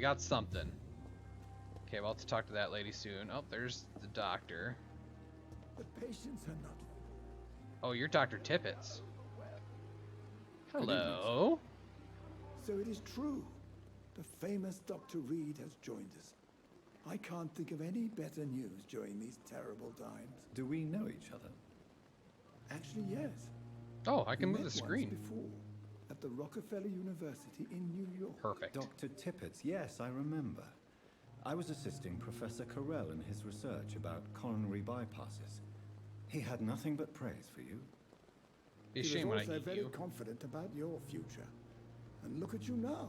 got something. Okay, we'll have to talk to that lady soon. Oh, there's the doctor. The patients are not. Oh, you're Dr. Tippets. Hello. So it is true. The famous Dr. Reid has joined us. I can't think of any better news during these terrible times. Do we know each other? Actually, yes. Oh, I can We move the met screen. once before at the Rockefeller University in New York. Perfect. Dr. Tippets, yes, I remember. I was assisting Professor Carell in his research about coronary bypasses. He had nothing but praise for you. Be a He shame when was I also eat very you. confident about your future. And look at you now.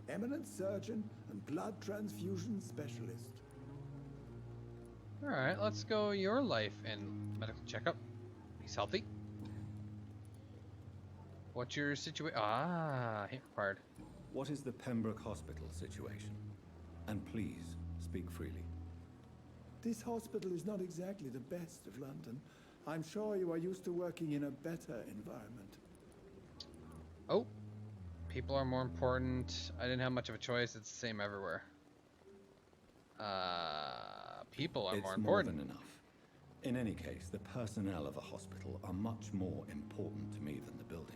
Eminent surgeon and blood transfusion specialist. Alright, let's go your life and medical checkup. He's healthy. What's your situation? Ah, hit required. What is the Pembroke Hospital situation? And please, speak freely. This hospital is not exactly the best of London. I'm sure you are used to working in a better environment. Oh, people are more important. I didn't have much of a choice. It's the same everywhere. People are It's more more important. than enough. In any case, the personnel of a hospital are much more important to me than the building.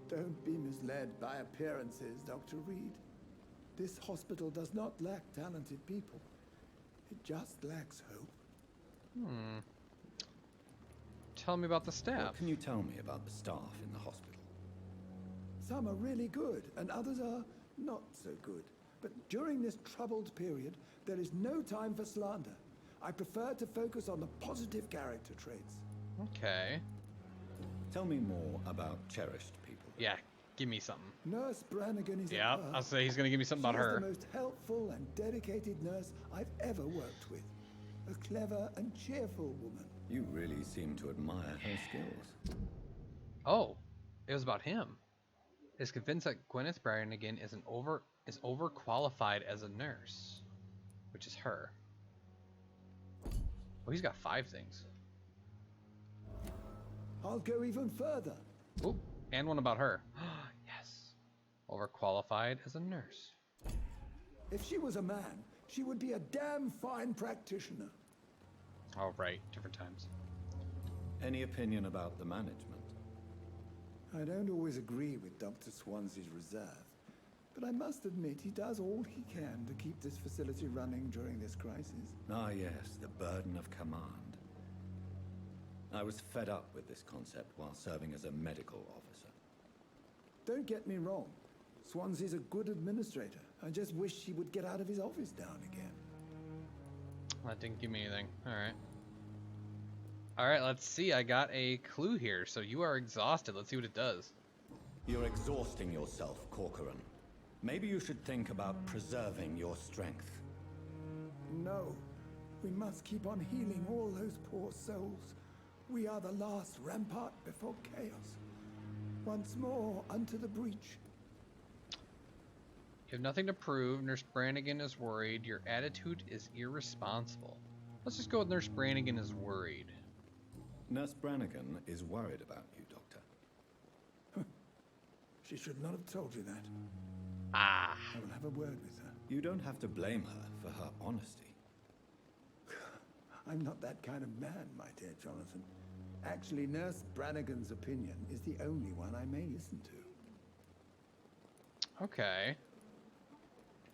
Don't be misled by appearances, Dr. Reid. This hospital does not lack talented people. It just lacks hope. Tell me about the staff. What can you tell me about the staff in the hospital? Some are really good, and others are not so good. But during this troubled period, there is no time for slander. I prefer to focus on the positive character traits. Okay. Tell me more about cherished people. Yeah, give me something. Nurse Brannigan is Yeah, a pearl. I'll say he's gonna give me something She about is her. the most helpful and dedicated nurse I've ever worked with. A clever and cheerful woman. You really seem to admire her skills. Oh, it was about him. Is convinced that Gwyneth Brannigan is overqualified as a nurse, which is her. Oh, he's got 5 things. I'll go even further. Oh, and one about her. Yes, overqualified as a nurse. If she was a man, she would be a damn fine practitioner. All right, different times. Any opinion about the management? I don't always agree with Dr. Swansea's reserve, but I must admit he does all he can to keep this facility running during this crisis. Ah, yes, the burden of command. I was fed up with this concept while serving as a medical officer. Don't get me wrong. Swansea's a good administrator. I just wish he would get out of his office now and again. That didn't give me anything. All right. All right, let's see. I got a clue here. So you are exhausted. Let's see what it does. You're exhausting yourself, Corcoran. Maybe you should think about preserving your strength. No, we must keep on healing all those poor souls. We are the last rampart before chaos. Once more, unto the breach. You have nothing to prove. Nurse Brannigan is worried. Your attitude is irresponsible. Let's just go with Nurse Brannigan is worried. Nurse Brannigan is worried about you, Doctor. She should not have told you that. Ah. I will have a word with her. You don't have to blame her for her honesty. I'm not that kind of man, my dear Jonathan. Actually, Nurse Brannigan's opinion is the only one I may listen to. Okay.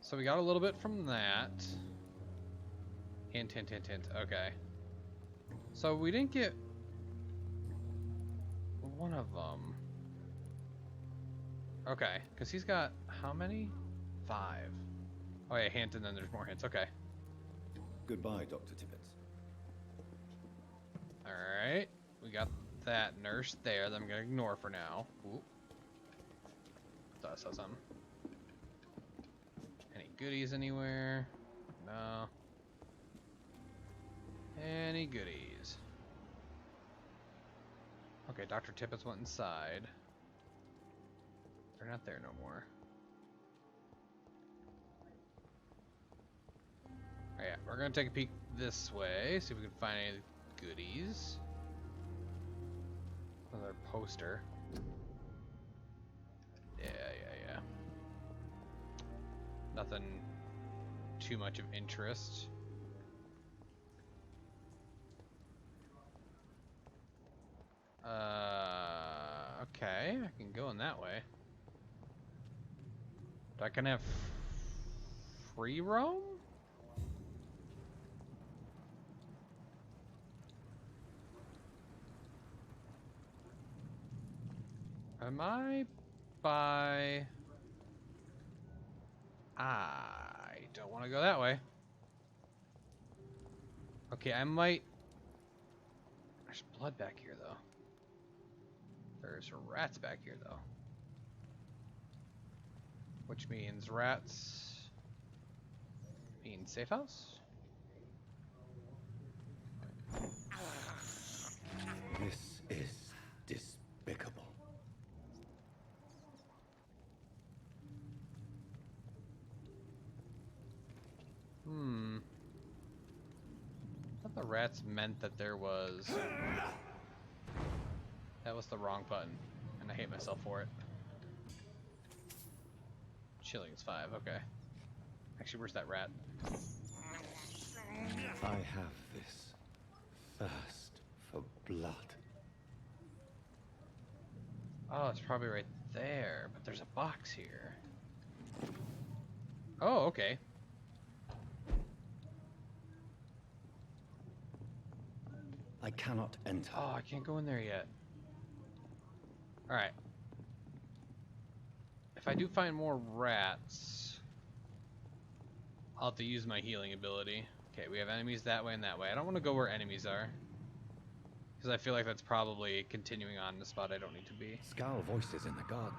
So we got a little bit from that. Hint, hint, hint, hint. Okay. So we didn't get one of them. Okay, because he's got how many? 5. Oh yeah, hint, and then there's more hints. Okay. Goodbye, Dr. Tippets. Alright. We got that nurse there that I'm going to ignore for now. Ooh. Thought I saw something. Any goodies anywhere? No. Any goodies? Okay, Dr. Tippets went inside. They're not there no more. Alright, we're gonna take a peek this way, see if we can find any goodies. Another poster. Yeah. Nothing too much of interest. Okay, I can go in that way. Do I can have free roam? Am I by... I don't want to go that way. Okay, I might... There's blood back here, though. There's rats back here, though. Which means rats... means safe house? This is despicable. I thought the rats meant that there was... That was the wrong button, and I hate myself for it. Chilling is 5, okay. Actually, where's that rat? I have this thirst for blood. Oh, it's probably right there, but there's a box here. Oh, okay. I cannot enter. Oh, I can't go in there yet. Alright. If I do find more rats, I'll have to use my healing ability. Okay, we have enemies that way and that way. I don't want to go where enemies are, because I feel like that's probably continuing on the spot I don't need to be. Scowl voices in the garden.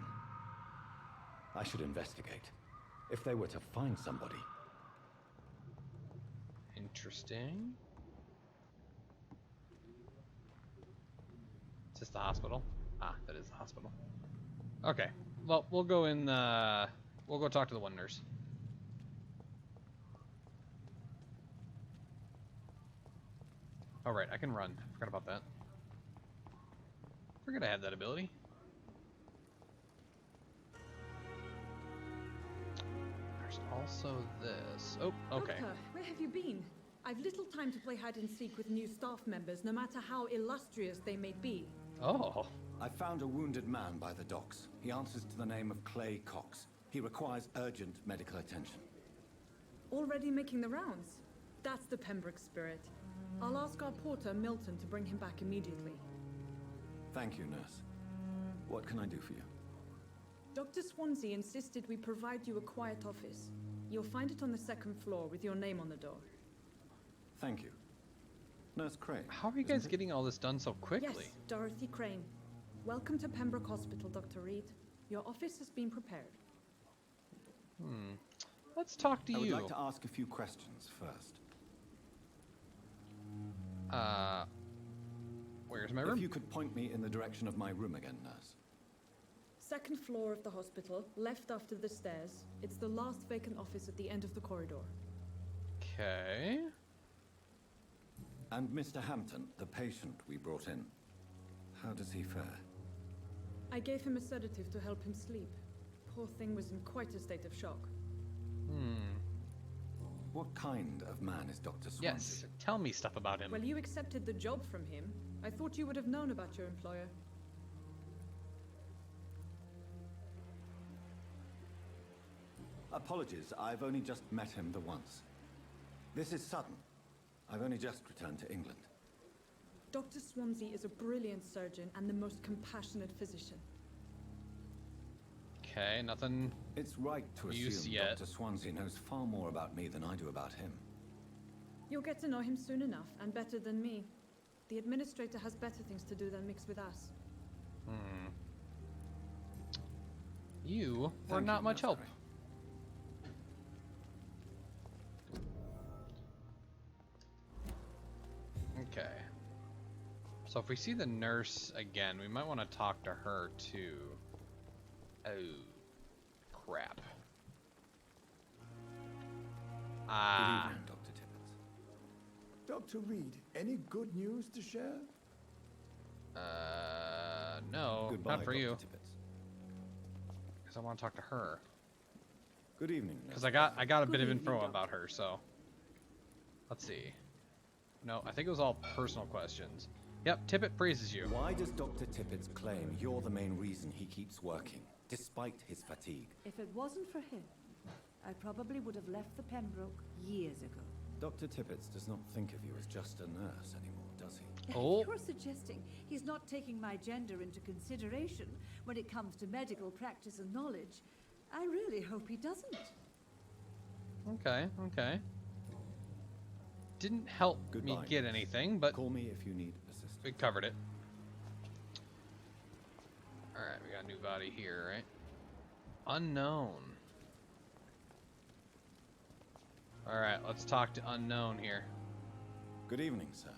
I should investigate. If they were to find somebody. Interesting. Is this the hospital? Ah, that is the hospital. Okay. Well, we'll go in, we'll go talk to the one nurse. Oh, right, I can run. Forgot about that. Forgot I had that ability. There's also this. Oh, okay. Doctor, where have you been? I've little time to play hide and seek with new staff members, no matter how illustrious they may be. Oh. I found a wounded man by the docks. He answers to the name of Clay Cox. He requires urgent medical attention. Already making the rounds? That's the Pembroke spirit. I'll ask our porter, Milton, to bring him back immediately. Thank you, nurse. What can I do for you? Dr. Swansea insisted we provide you a quiet office. You'll find it on the second floor with your name on the door. Thank you. Nurse Crane. How are you guys getting all this done so quickly? Yes, Dorothy Crane. Welcome to Pembroke Hospital, Dr. Reid. Your office has been prepared. Let's talk to you. I would like to ask a few questions first. Where's my room? If you could point me in the direction of my room again, nurse. Second floor of the hospital, left after the stairs. It's the last vacant office at the end of the corridor. Okay. And Mr. Hampton, the patient we brought in. How does he fare? I gave him a sedative to help him sleep. Poor thing was in quite a state of shock. What kind of man is Dr. Swansea? Yes, tell me stuff about him. Well, you accepted the job from him. I thought you would have known about your employer. Apologies, I've only just met him the once. This is sudden. I've only just returned to England. Dr. Swansea is a brilliant surgeon and the most compassionate physician. Okay, nothing. It's right to Use assume yet. Dr. Swansea knows far more about me than I do about him. You'll get to know him soon enough, and better than me. The administrator has better things to do than mix with us. You were Thank not you, much Nurse help. Crane. Okay. So if we see the nurse again, we might want to talk to her too. Oh, crap. Good evening, Dr. Tippett. Dr. Reid, any good news to share? No, Goodbye, not for Dr. you. Tippett. Because I want to talk to her. Good evening, Because Nurse. I got a bit of Good info evening, about her, so let's see. No, I think it was all personal questions. Yep, Tippett praises you. Why does Dr. Tippett's claim you're the main reason he keeps working, despite his fatigue? If it wasn't for him, I probably would have left the Pembroke years ago. Dr. Tippett does not think of you as just a nurse anymore, does he? Oh. You're suggesting he's not taking my gender into consideration when it comes to medical practice and knowledge. I really hope he doesn't. Okay, okay. Didn't help me Goodbye, get nurse. anything, but Call me if you need assistance. we covered it. Alright, we got a new body here, right? Unknown. Alright, let's talk to Unknown here. Good evening, sir.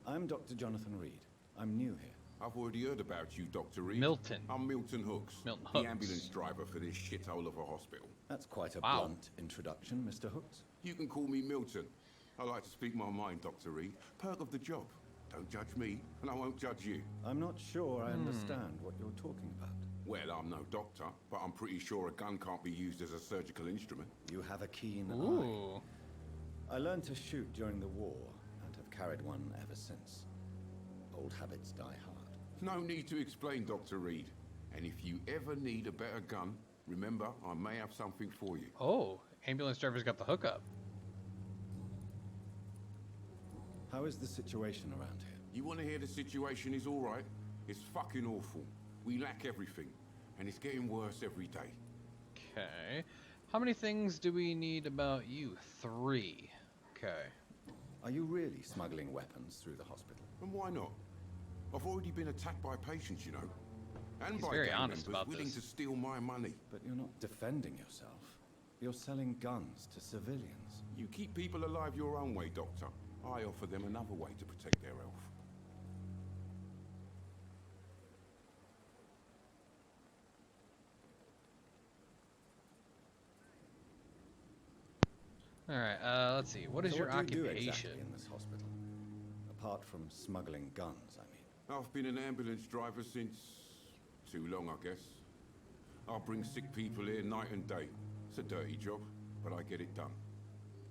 I'm Dr. Jonathan Reid. I'm new here. I've already heard about you, Dr. Reid. Milton. I'm Milton Hooks, Milton the Hooks. ambulance driver for this shithole of a hospital. That's quite a Wow. blunt introduction, Mr. Hooks. You can call me Milton. I like to speak my mind, Dr. Reid. Perk of the job. Don't judge me, and I won't judge you. I'm not sure I understand what you're talking about. Well, I'm no doctor, but I'm pretty sure a gun can't be used as a surgical instrument. You have a keen eye. Ooh. I learned to shoot during the war and have carried one ever since. Old habits die hard. No need to explain, Dr. Reid. And if you ever need a better gun, remember, I may have something for you. Oh, ambulance driver's got the hookup. How is the situation around here? You want to hear the situation is all right? It's fucking awful. We lack everything, and it's getting worse every day. Okay. How many things do we need about you? 3. Okay. Are you really smuggling weapons through the hospital? And why not? I've already been attacked by patients, you know. And He's by very gang honest members about willing this. to steal my money. But you're not defending yourself. You're selling guns to civilians. You keep people alive your own way, Doctor. I offer them another way to protect their health. Alright, let's see. What is So your what do you do occupation? exactly in this hospital? Apart from smuggling guns, I mean. I've been an ambulance driver since... too long, I guess. I bring sick people here night and day. It's a dirty job, but I get it done.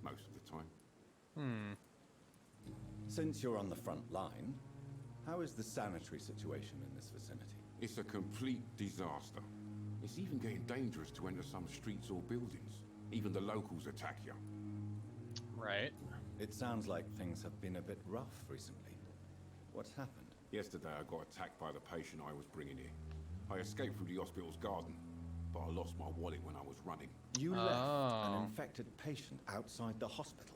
Most of the time. Since you're on the front line, how is the sanitary situation in this vicinity? It's a complete disaster. It's even getting dangerous to enter some streets or buildings. Even the locals attack you. Right. It sounds like things have been a bit rough recently. What's happened? Yesterday I got attacked by the patient I was bringing here. I escaped through the hospital's garden, but I lost my wallet when I was running. You left Oh. an infected patient outside the hospital.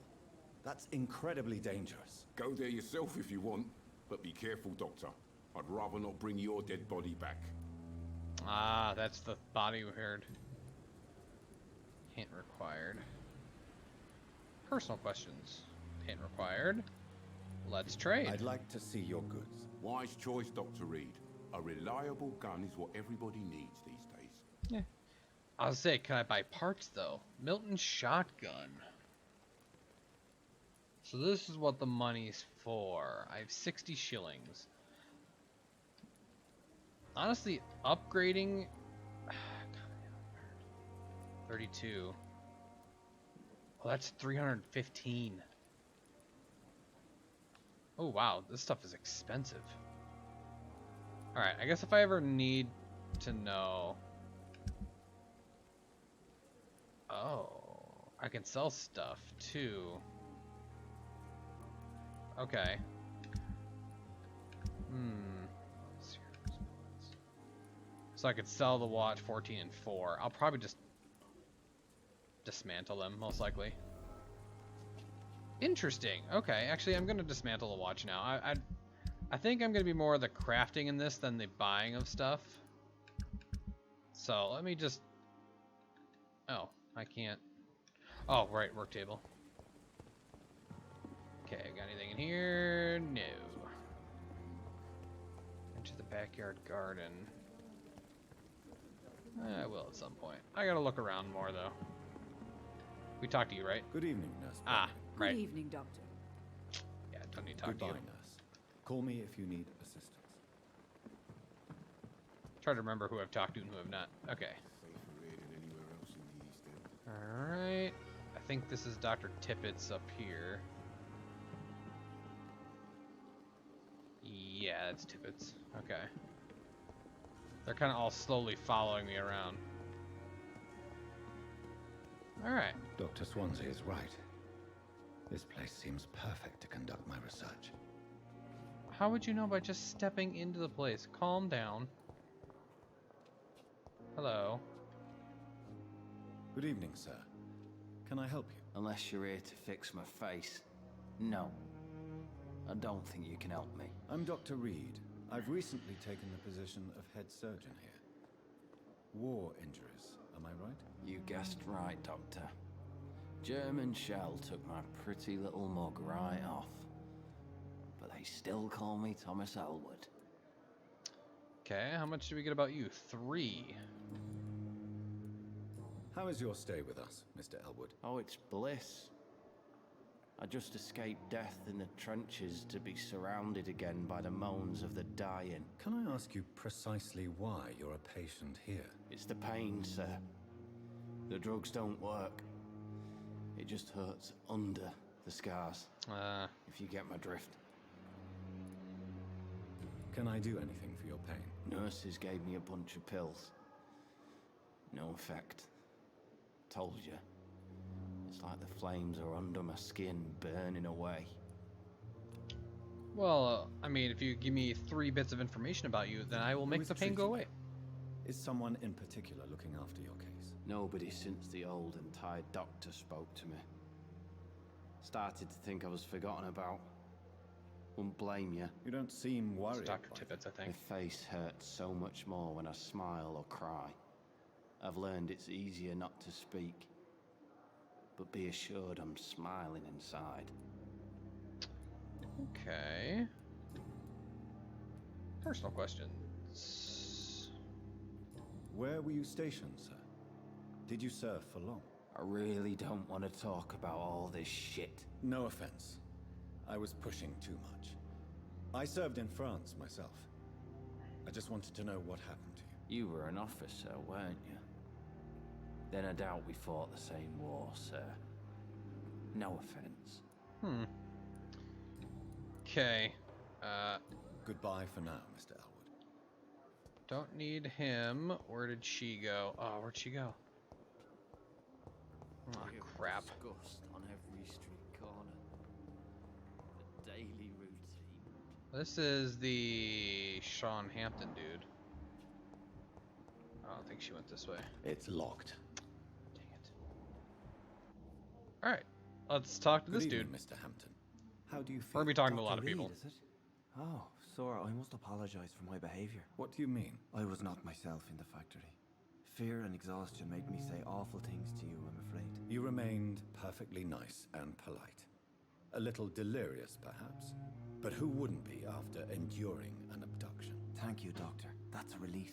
That's incredibly dangerous. Go there yourself if you want, but be careful, Doctor. I'd rather not bring your dead body back. Ah, that's the body we heard. Hint required. Personal questions. Hint required. Let's trade. I'd like to see your goods. Wise choice, Dr. Reid. A reliable gun is what everybody needs these days. Yeah. I was say, can I buy parts though? Milton shotgun. So this is what the money's for. I have 60 shillings. Honestly, upgrading 32. Oh, that's 315. Oh wow, this stuff is expensive. Alright, I guess if I ever need to know... Oh, I can sell stuff too. Okay. So I could sell the watch 14 and 4. I'll probably just dismantle them, most likely. Interesting. Okay, actually, I'm gonna dismantle the watch now. I think I'm gonna be more of the crafting in this than the buying of stuff. So let me just. Oh, I can't. Oh, right, work table. Okay, got anything in here? No. Into the backyard garden. I will at some point. I gotta look around more though. We talked to you, right? Good evening, Nurse. Ah, Good right. evening, Doctor. Yeah, don't need to talk Goodbye, to you. nurse. Call me if you need assistance. Try to remember who I've talked to and who I've not. Okay. Safer here than anywhere else in the East. Alright. I think this is Dr. Tippett's up here. Yeah, that's Tippett's. Okay. They're kind of all slowly following me around. Alright. Dr. Swansea is right. This place seems perfect to conduct my research. How would you know by just stepping into the place? Calm down. Hello. Good evening, sir. Can I help you? Unless you're here to fix my face. No. I don't think you can help me. I'm Dr. Reid. I've recently taken the position of head surgeon here. War injuries, am I right? You guessed right, Doctor. German shell took my pretty little mug right off. But they still call me Thomas Elwood. Okay, how much do we get about you? 3. How is your stay with us, Mr. Elwood? Oh, it's bliss. I just escaped death in the trenches to be surrounded again by the moans of the dying. Can I ask you precisely why you're a patient here? It's the pain, sir. The drugs don't work. It just hurts under the scars, if you get my drift. Can I do anything for your pain? Nurses gave me a bunch of pills. No effect. Told you. It's like the flames are under my skin, burning away. Well, I mean, if you give me 3 bits of information about you, then I will make the pain go away. Is someone in particular looking after your case? Nobody since the old and tired doctor spoke to me. Started to think I was forgotten about. Wouldn't blame you. You don't seem worried. It's Dr. Tippett's, I think. My face hurts so much more when I smile or cry. I've learned it's easier not to speak. But be assured I'm smiling inside. Okay. Personal questions. Where were you stationed, sir? Did you serve for long? I really don't want to talk about all this shit. No offense. I was pushing too much. I served in France myself. I just wanted to know what happened to you. You were an officer, weren't you? Then I doubt we fought the same war, sir. No offense. Okay. Goodbye for now, Mr. Elwood. Don't need him. Where did she go? Oh, where'd she go? Oh, crap. Disgust on every street corner. The daily routine. This is the Sean Hampton dude. I don't think she went this way. It's locked. Dang it. Alright. Let's talk to this Good dude. evening, Mr. Hampton. How do you We're feel? gonna be talking to a Dr. lot of Reid, people. is it? Oh, sir, I must apologize for my behavior. What do you mean? I was not myself in the factory. Fear and exhaustion made me say awful things to you, I'm afraid. You remained perfectly nice and polite. A little delirious, perhaps. But who wouldn't be after enduring an abduction? Thank you, Doctor. That's a relief.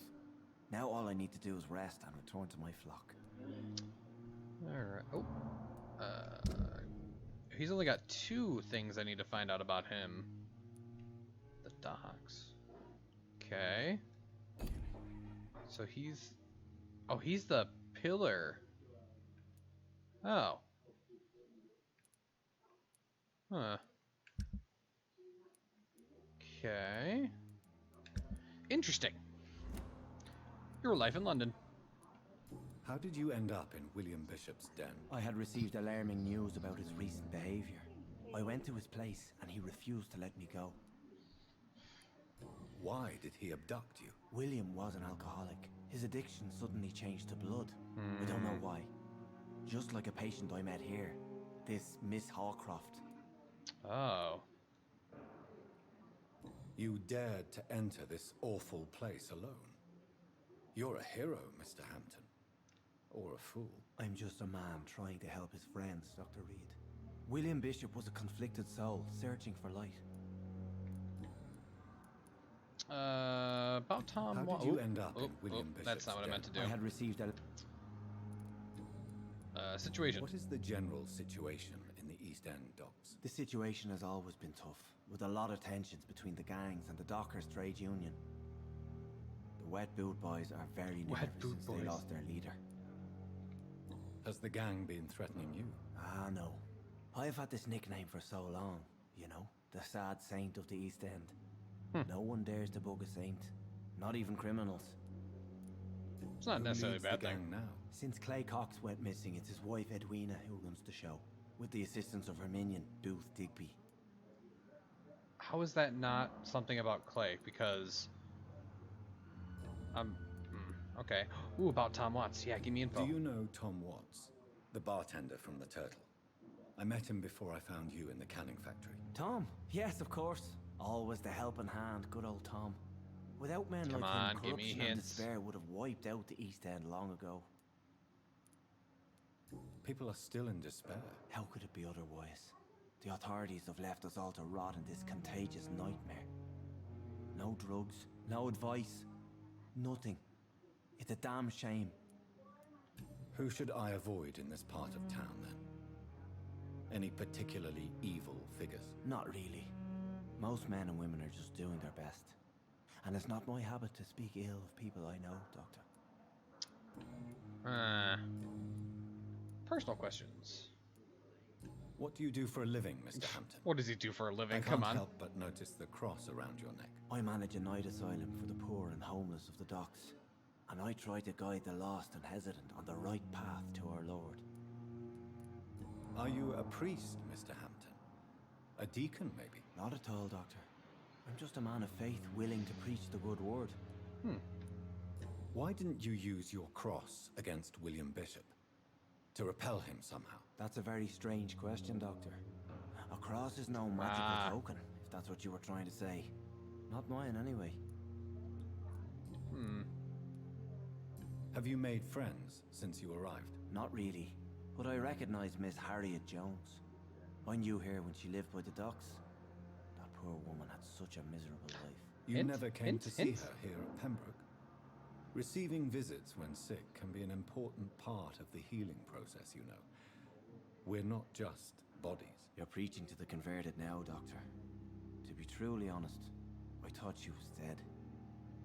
Now all I need to do is rest and return to my flock. Alright. Oh. He's only got 2 things I need to find out about him. The docks. Okay. So he's... Oh, he's the pillar. Oh. Huh. Okay. Interesting. Your life in London. How did you end up in William Bishop's den? I had received alarming news about his recent behavior. I went to his place and he refused to let me go. Why did he abduct you? William was an alcoholic. His addiction suddenly changed to blood. I don't know why. Just like a patient I met here. This Miss Hawcroft. Oh. You dared to enter this awful place alone. You're a hero, Mr. Hampton. Or a fool. I'm just a man trying to help his friends, Dr. Reid. William Bishop was a conflicted soul, searching for light. About Tom. How did you end up in William Bishop's That's not what I meant to do. I had received a... Situation. What is the general situation in the East End docks? The situation has always been tough, with a lot of tensions between the gangs and the Dockers trade union. The Wet Boot Boys are very nervous since they lost their leader. Has the gang been threatening you? Ah, no. I've had this nickname for so long, you know, the sad saint of the East End. No one dares to bug a saint, not even criminals. It's not Who necessarily a leads the bad thing. gang now? Since Clay Cox went missing, it's his wife Edwina who runs the show, with the assistance of her minion, Booth Digby. How is that not something about Clay? Because okay. Ooh, about Tom Watts. Yeah, give me info. Do you know Tom Watts, the bartender from the Turtle? I met him before I found you in the canning factory. Tom? Yes, of course. Always the helping hand, good old Tom. Without men Come like on, him, give me corruption and hints. despair would have wiped out the East End long ago. People are still in despair. How could it be otherwise? The authorities have left us all to rot in this contagious nightmare. No drugs, no advice, nothing. It's a damn shame. Who should I avoid in this part of town, then? Any particularly evil figures? Not really. Most men and women are just doing their best. And it's not my habit to speak ill of people I know, Doctor. Personal questions. What do you do for a living, Mr. Hampton? What does he do for a living? I Come can't on. help but notice the cross around your neck. I manage a night asylum for the poor and homeless of the docks. And I try to guide the lost and hesitant on the right path to our Lord. Are you a priest, Mr. Hampton? A deacon, maybe? Not at all, Doctor. I'm just a man of faith willing to preach the good word. Why didn't you use your cross against William Bishop? To repel him somehow? That's a very strange question, Doctor. A cross is no magical token, if that's what you were trying to say. Not mine, anyway. Have you made friends since you arrived? Not really. But I recognize Miss Harriet Jones. I knew her when she lived by the docks. That poor woman had such a miserable life. You Hint, never came hint, to see hint. her here at Pembroke? Receiving visits when sick can be an important part of the healing process, you know. We're not just bodies. You're preaching to the converted now, Doctor. To be truly honest, I thought she was dead.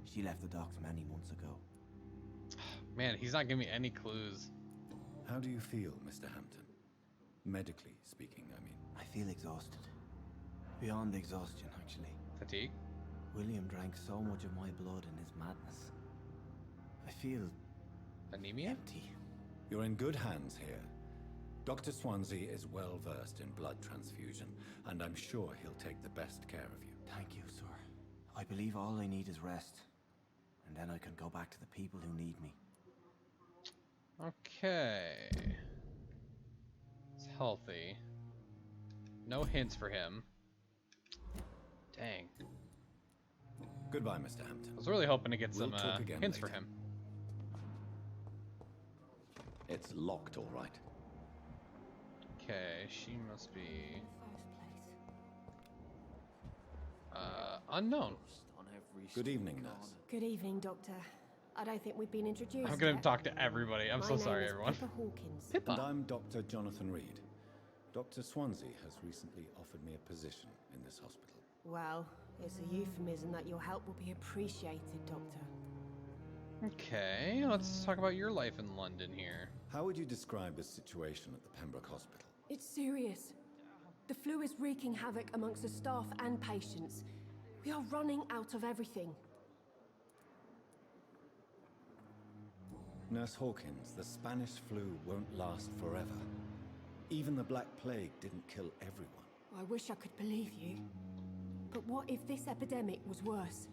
She left the docks many months ago. Man, he's not giving me any clues. How do you feel, Mr. Hampton? Medically speaking, I mean. I feel exhausted. Beyond exhaustion, actually. Fatigue? William drank so much of my blood in his madness. I feel Anemia? empty. You're in good hands here. Dr. Swansea is well versed in blood transfusion, and I'm sure he'll take the best care of you. Thank you, sir. I believe all I need is rest. And then I can go back to the people who need me. Okay. It's healthy. No hints for him. Dang. Goodbye, Mr. Hampton. I was really hoping to get We'll some talk again hints for later. him. It's locked, all right. Okay, she must be unknown. Good evening, nurse. Good evening, Doctor. I don't think we've been introduced I'm gonna yet. talk to everybody. I'm My so name sorry, is everyone. Pippa Hawkins. Pippa. And I'm Dr. Jonathan Reid. Dr. Swansea has recently offered me a position in this hospital. Well, it's a euphemism that your help will be appreciated, Doctor. Okay, let's talk about your life in London here. How would you describe the situation at the Pembroke Hospital? It's serious. The flu is wreaking havoc amongst the staff and patients. We are running out of everything. Nurse Hawkins, the Spanish flu won't last forever. Even the Black Plague didn't kill everyone. I wish I could believe you. But what if this epidemic was worse?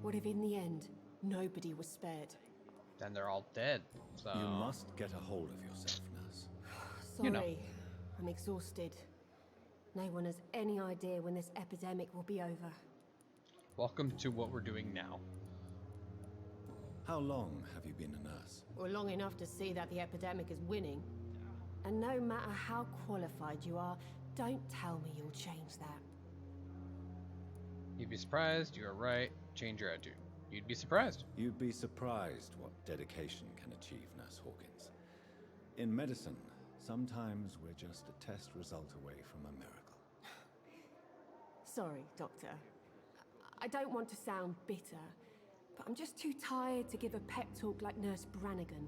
What if in the end, nobody was spared? Then they're all dead. So You must get a hold of yourself, nurse. Sorry, You know. I'm exhausted. No one has any idea when this epidemic will be over. welcome to what we're doing now. How long have you been a nurse? Well, long enough to see that the epidemic is winning. And no matter how qualified you are, don't tell me you'll change that. You'd be surprised. You are right. Change your attitude. You'd be surprised. You'd be surprised what dedication can achieve, Nurse Hawkins. In medicine, sometimes we're just a test result away from a miracle. Sorry, Doctor. I don't want to sound bitter, but I'm just too tired to give a pep talk like Nurse Brannigan.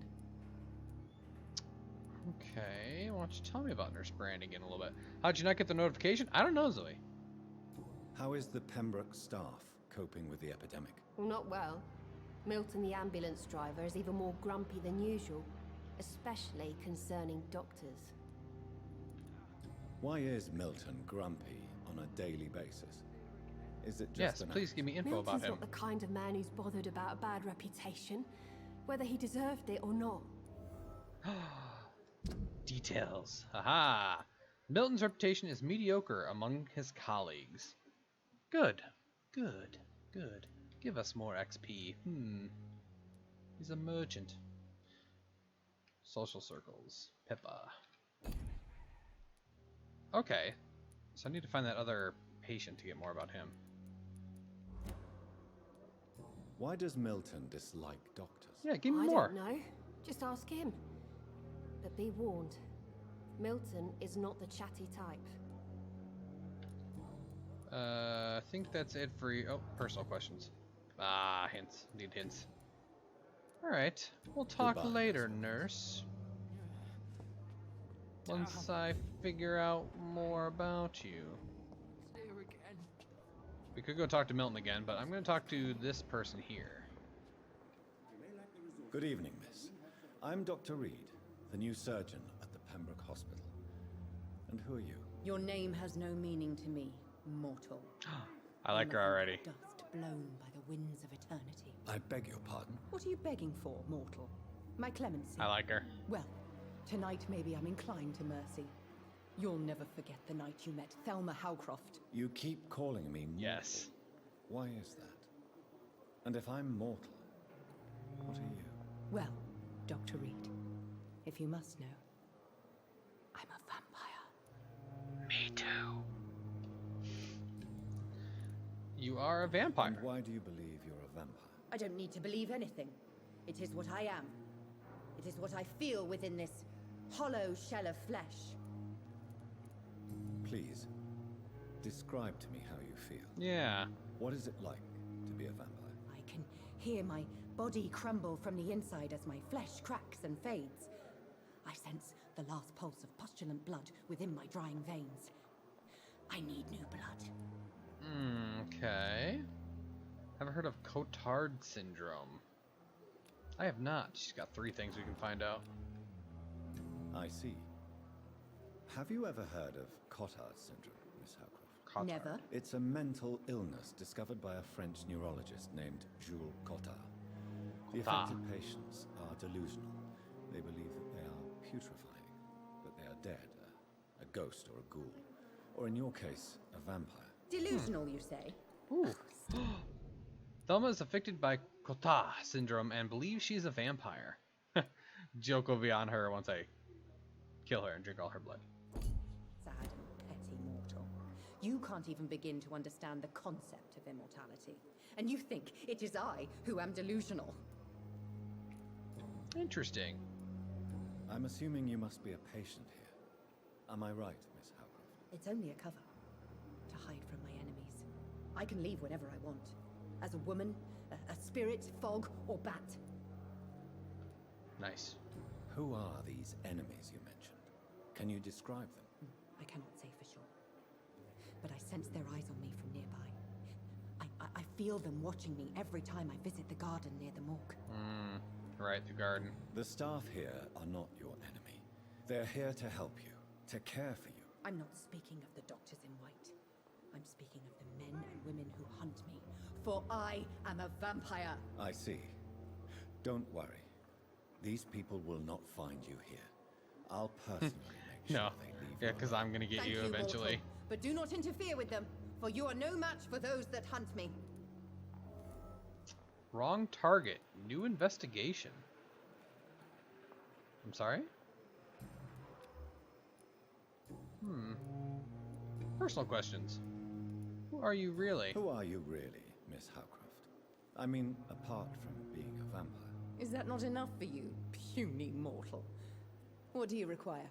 Okay, why don't you tell me about Nurse Brannigan a little bit? How'd you not get the notification? I don't know, Zoe. How is the Pembroke staff coping with the epidemic? Well, not well. Milton, the ambulance driver, is even more grumpy than usual, especially concerning doctors. Why is Milton grumpy on a daily basis? Is it just Yes, an please give me info Milton's about him. not the kind of man who's bothered about a bad reputation, whether he deserved it or not. Details. Haha. Milton's reputation is mediocre among his colleagues. Good. Good. Good. Give us more XP. He's a merchant. Social circles. Pippa. Okay. So I need to find that other patient to get more about him. Why does Milton dislike doctors? Yeah, give me I more. don't know. Just ask him. But be warned, Milton is not the chatty type. I think that's it for you. Oh, personal questions. Ah, hints. Need hints. Alright. We'll talk Goodbye, later, nurse. Once I figure out more about you. We could go talk to Milton again, but I'm going to talk to this person here. Good evening, miss. I'm Dr. Reid, the new surgeon at the Pembroke Hospital. And who are you? Your name has no meaning to me, mortal. I like her already. Dust blown by the winds of eternity. I beg your pardon? What are you begging for, mortal? My clemency. I like her. Well, tonight maybe I'm inclined to mercy. You'll never forget the night you met Thelma Howcroft. You keep calling me mortal. Yes. Why is that? And if I'm mortal, what are you? Well, Dr. Reid, if you must know, I'm a vampire. Me too. You are a vampire. And why do you believe you're a vampire? I don't need to believe anything. It is what I am. It is what I feel within this hollow shell of flesh. Please, describe to me how you feel. Yeah. What is it like to be a vampire? I can hear my body crumble from the inside as my flesh cracks and fades. I sense the last pulse of postulant blood within my drying veins. I need new blood. Okay. Have I heard of Cotard syndrome? I have not. She's got 3 things we can find out. I see. Have you ever heard of Cotard syndrome, Miss Howcroft? Cotard. Never. It's a mental illness discovered by a French neurologist named Jules Cotard. The affected patients are delusional. They believe that they are putrefying, that they are dead, a ghost or a ghoul, or in your case, a vampire. Delusional, you say? Ooh. Thelma is affected by Cotard syndrome and believes she's a vampire. Joke will be on her once I kill her and drink all her blood. Sad and petty mortal. You can't even begin to understand the concept of immortality. And you think it is I who am delusional. Interesting. I'm assuming you must be a patient here. Am I right, Miss Howcroft? It's only a cover. To hide from my enemies. I can leave whenever I want. As a woman, a spirit, fog, or bat. Nice. Who are these enemies you mentioned? Can you describe them? I cannot say for sure. But I sense their eyes on me from nearby. I feel them watching me every time I visit the garden near the morgue. Right, the garden. The staff here are not your enemy. They're here to help you, to care for you. I'm not speaking of the doctors in white. I'm speaking of the men and women who hunt me. For I am a vampire. I see. Don't worry. These people will not find you here. I'll personally make sure No. they leave. Yeah, you because alone. I'm gonna get Thank you mortal. eventually. But do not interfere with them, for you are no match for those that hunt me. Wrong target. New investigation. I'm sorry? Personal questions. Who are you really? Who are you really, Miss Howcroft? I mean, apart from being a vampire. Is that not enough for you, puny mortal? What do you require?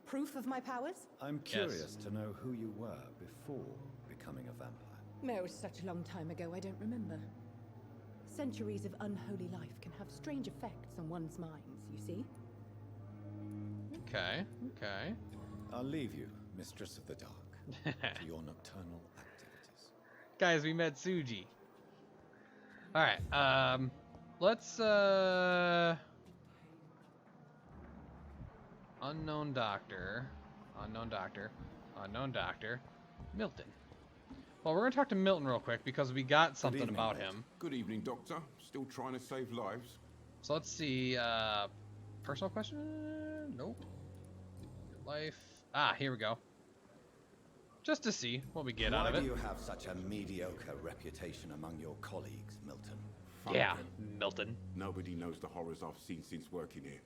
Proof of my powers? I'm curious to know who you were before becoming a vampire. It was such a long time ago, I don't remember. Centuries of unholy life can have strange effects on one's minds, you see? Okay, okay. I'll leave you, Mistress of the Dark, to your nocturnal activities. Guys, we met Suji. Alright, let's, Unknown Doctor, Milton. Well, we're gonna talk to Milton real quick because we got something evening, about Lord. him. Good evening, Doctor. Still trying to save lives? So let's see, personal question? Nope. Life. Ah, here we go. Just to see what we get out of Why it. do you have such a mediocre reputation among your colleagues, Milton? Yeah, Funny. Milton. Nobody knows the horrors I've seen since working here.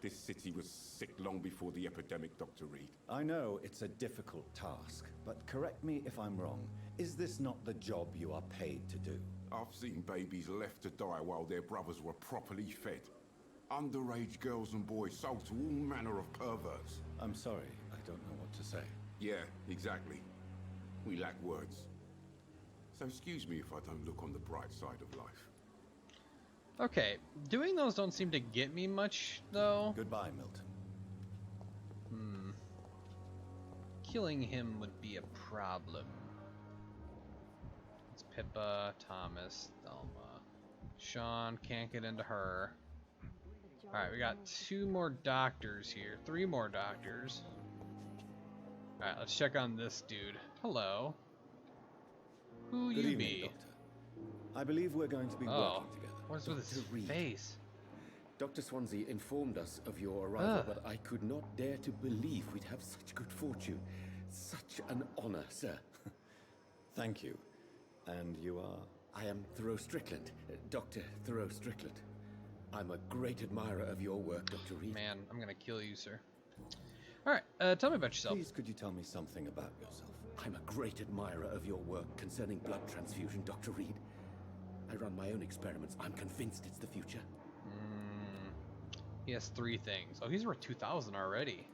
This city was sick long before the epidemic, Dr. Reid. I know it's a difficult task, but correct me if I'm wrong. Is this not the job you are paid to do? I've seen babies left to die while their brothers were properly fed. Underage girls and boys sold to all manner of perverts. I'm sorry, I don't know what to say. Yeah, exactly. We lack words. So excuse me if I don't look on the bright side of life. Okay, doing those don't seem to get me much, though. Goodbye, Milton. Killing him would be a problem. It's Pippa, Thomas, Thelma. Sean can't get into her. Alright, we got 2 more doctors here. 3 more doctors. Alright, let's check on this dude. Hello. Who Good you evening, be? Doctor. I believe we're going to be Oh, working together. what is with his Dr. Reid. face? Dr. Swansea informed us of your arrival, but I could not dare to believe we'd have such good fortune. Such an honor, sir. Thank you. And you are? I am Thoreau Strickland, Dr. Thoreau Strickland. I'm a great admirer of your work, Dr. Reid. Man, I'm gonna kill you, sir. Alright, tell me about yourself. Please, could you tell me something about yourself? I'm a great admirer of your work concerning blood transfusion, Dr. Reid. I run my own experiments. I'm convinced it's the future. He has 3 things. Oh, he's worth 2,000 already.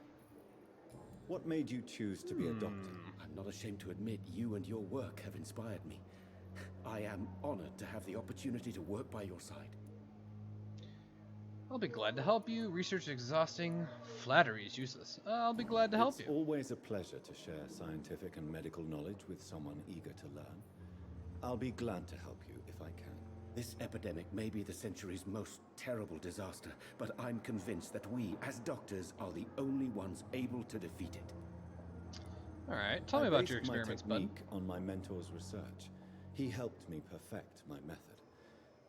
What made you choose to be a doctor? I'm not ashamed to admit you and your work have inspired me. I am honored to have the opportunity to work by your side. I'll be glad to help you. Research is exhausting. Flattery is useless. I'll be glad to help It's you. always a pleasure to share scientific and medical knowledge with someone eager to learn. I'll be glad to help you if I can. This epidemic may be the century's most terrible disaster, but I'm convinced that we, as doctors, are the only ones able to defeat it. Alright, tell me I about your based my experiments, bud. technique on my mentor's research. He helped me perfect my method.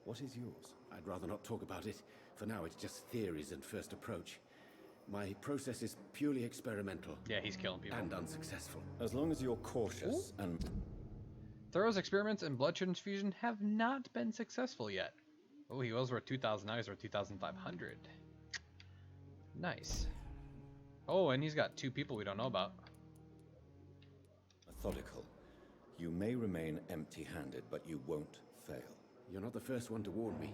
What is yours? I'd rather not talk about it. For now, it's just theories and first approach. My process is purely experimental. Yeah, he's killing people. And unsuccessful. As long as you're cautious and... Thoreau's experiments in blood transfusion have not been successful yet. Oh, he was worth 2,000, now he's worth 2,500. Nice. Oh, and he's got 2 people we don't know about. methodical. You may remain empty-handed, but you won't fail. You're not the first one to warn me,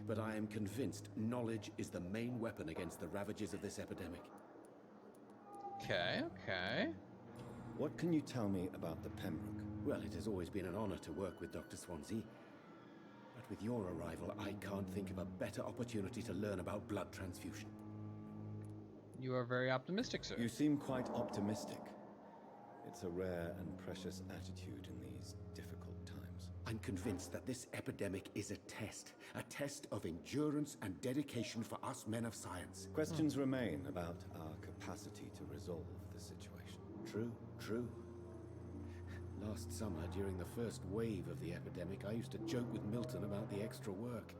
but I am convinced knowledge is the main weapon against the ravages of this epidemic. Okay, okay. What can you tell me about the Pembroke? Well, it has always been an honor to work with Dr. Swansea. But with your arrival, I can't think of a better opportunity to learn about blood transfusion. You are very optimistic, sir. You seem quite optimistic. It's a rare and precious attitude in these difficult times. I'm convinced that this epidemic is a test of endurance and dedication for us men of science. Questions remain about our capacity to resolve the situation. True. Last summer, during the first wave of the epidemic, I used to joke with Milton about the extra work.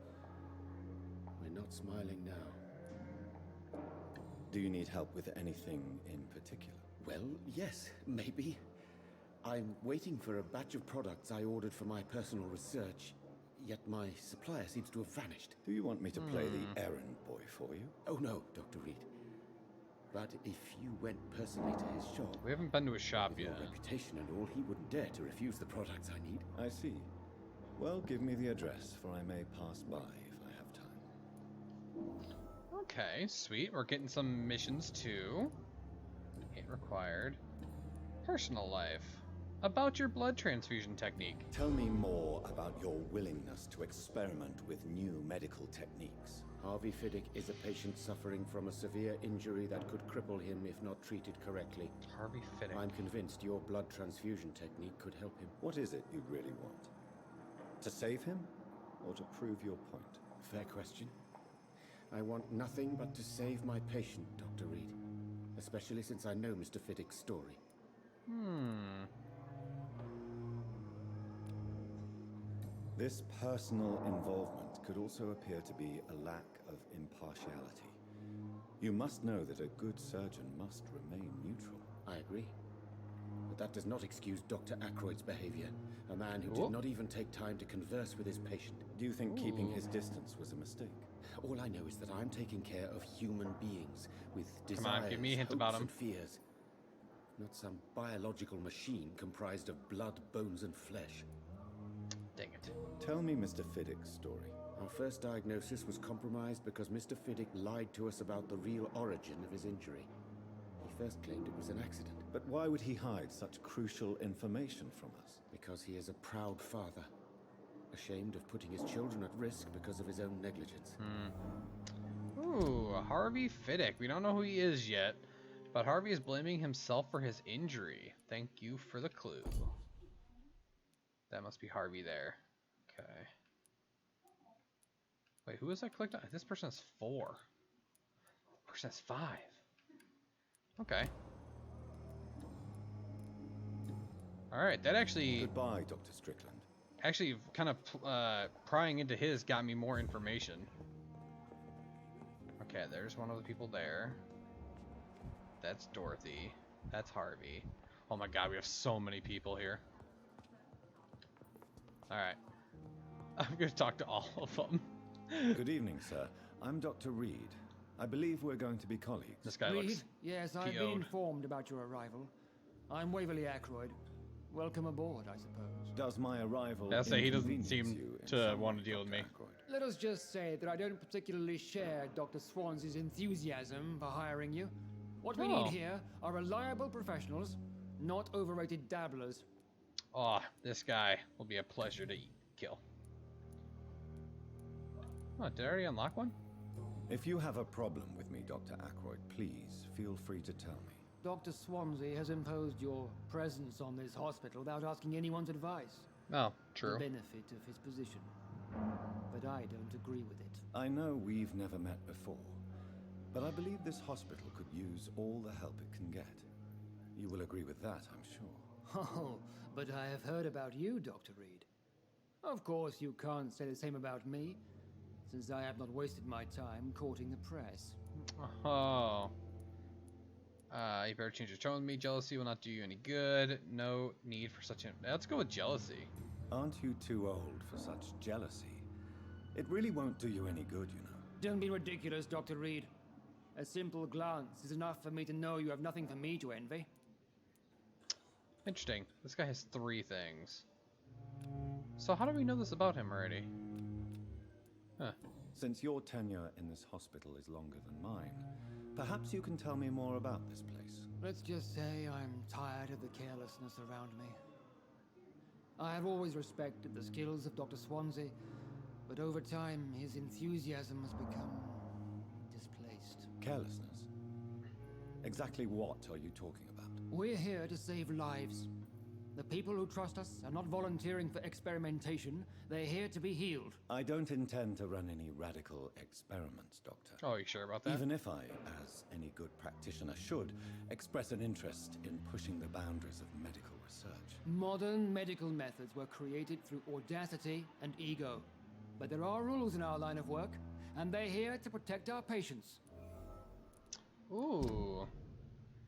We're not smiling now. Do you need help with anything in particular? Well, yes, maybe. I'm waiting for a batch of products I ordered for my personal research, yet my supplier seems to have vanished. Do you want me to play the errand boy for you? Oh no, Dr. Reid. But if you went personally to his shop... We haven't been to his shop with your yet. reputation and all, he wouldn't dare to refuse the products I need. I see. Well, give me the address, for I may pass by if I have time. Okay, sweet. We're getting some missions too. Ain't required. Personal life. about your blood transfusion technique. Tell me more about your willingness to experiment with new medical techniques. Harvey Fiddick is a patient suffering from a severe injury that could cripple him if not treated correctly. Harvey Fiddick. I'm convinced your blood transfusion technique could help him. What is it you really want? To save him, or to prove your point? Fair question. I want nothing but to save my patient, Dr. Reid. Especially since I know Mr. Fiddick's story. This personal involvement could also appear to be a lack of impartiality. You must know that a good surgeon must remain neutral. I agree. But that does not excuse Dr. Ackroyd's behavior. A man who did not even take time to converse with his patient. Do you think keeping his distance was a mistake? All I know is that I'm taking care of human beings with desires, Come on, give me a hint about him. and fears. Not some biological machine comprised of blood, bones, and flesh. Dang it. Tell me Mr. Fiddick's story. Our first diagnosis was compromised because Mr. Fiddick lied to us about the real origin of his injury. He first claimed it was an accident. But why would he hide such crucial information from us? Because he is a proud father. Ashamed of putting his children at risk because of his own negligence. Ooh, Harvey Fiddick. We don't know who he is yet, but Harvey is blaming himself for his injury. Thank you for the clue. That must be Harvey there. Okay. Wait, who is I clicked on? This person has 4. This person has 5. Okay. Alright, that actually... Goodbye, Dr. Strickland. Actually, kind of prying into his got me more information. Okay, there's one of the people there. That's Dorothy. That's Harvey. Oh my god, we have so many people here. Alright. I'm going to talk to all of them. Good evening, sir. I'm Dr. Reid. I believe we're going to be colleagues. This guy Reid? looks Yes, I've been informed about your arrival. I'm Waverley Ackroyd. Welcome aboard, I suppose. Does my arrival I'll say he doesn't inconvenience seem you in to some want to way, deal with Dr. me. Ackroyd? Let us just say that I don't particularly share Dr. Swansea's enthusiasm for hiring you. What we need here are reliable professionals, not overrated dabblers. Oh, this guy will be a pleasure to kill. Oh, did I already unlock one? If you have a problem with me, Dr. Ackroyd, please feel free to tell me. Dr. Swansea has imposed your presence on this hospital without asking anyone's advice. Oh, true. The benefit of his position. But I don't agree with it. I know we've never met before, but I believe this hospital could use all the help it can get. You will agree with that, I'm sure. Oh, but I have heard about you, Dr. Reid. Of course, you can't say the same about me, since I have not wasted my time courting the press. Oh. You better change your tone with me. Jealousy will not do you any good. No need for such Let's go with jealousy. Aren't you too old for such jealousy? It really won't do you any good, you know. Don't be ridiculous, Dr. Reid. A simple glance is enough for me to know you have nothing for me to envy. Interesting. This guy has 3 things. So how do we know this about him already? Huh. Since your tenure in this hospital is longer than mine, perhaps you can tell me more about this place. Let's just say I'm tired of the carelessness around me. I have always respected the skills of Dr. Swansea, but over time his enthusiasm has become displaced. Carelessness? Exactly what are you talking about? We're here to save lives. The people who trust us are not volunteering for experimentation. They're here to be healed. I don't intend to run any radical experiments, Doctor. Oh, are you sure about that? Even if I, as any good practitioner should, express an interest in pushing the boundaries of medical research. Modern medical methods were created through audacity and ego. But there are rules in our line of work, and they're here to protect our patients. Ooh.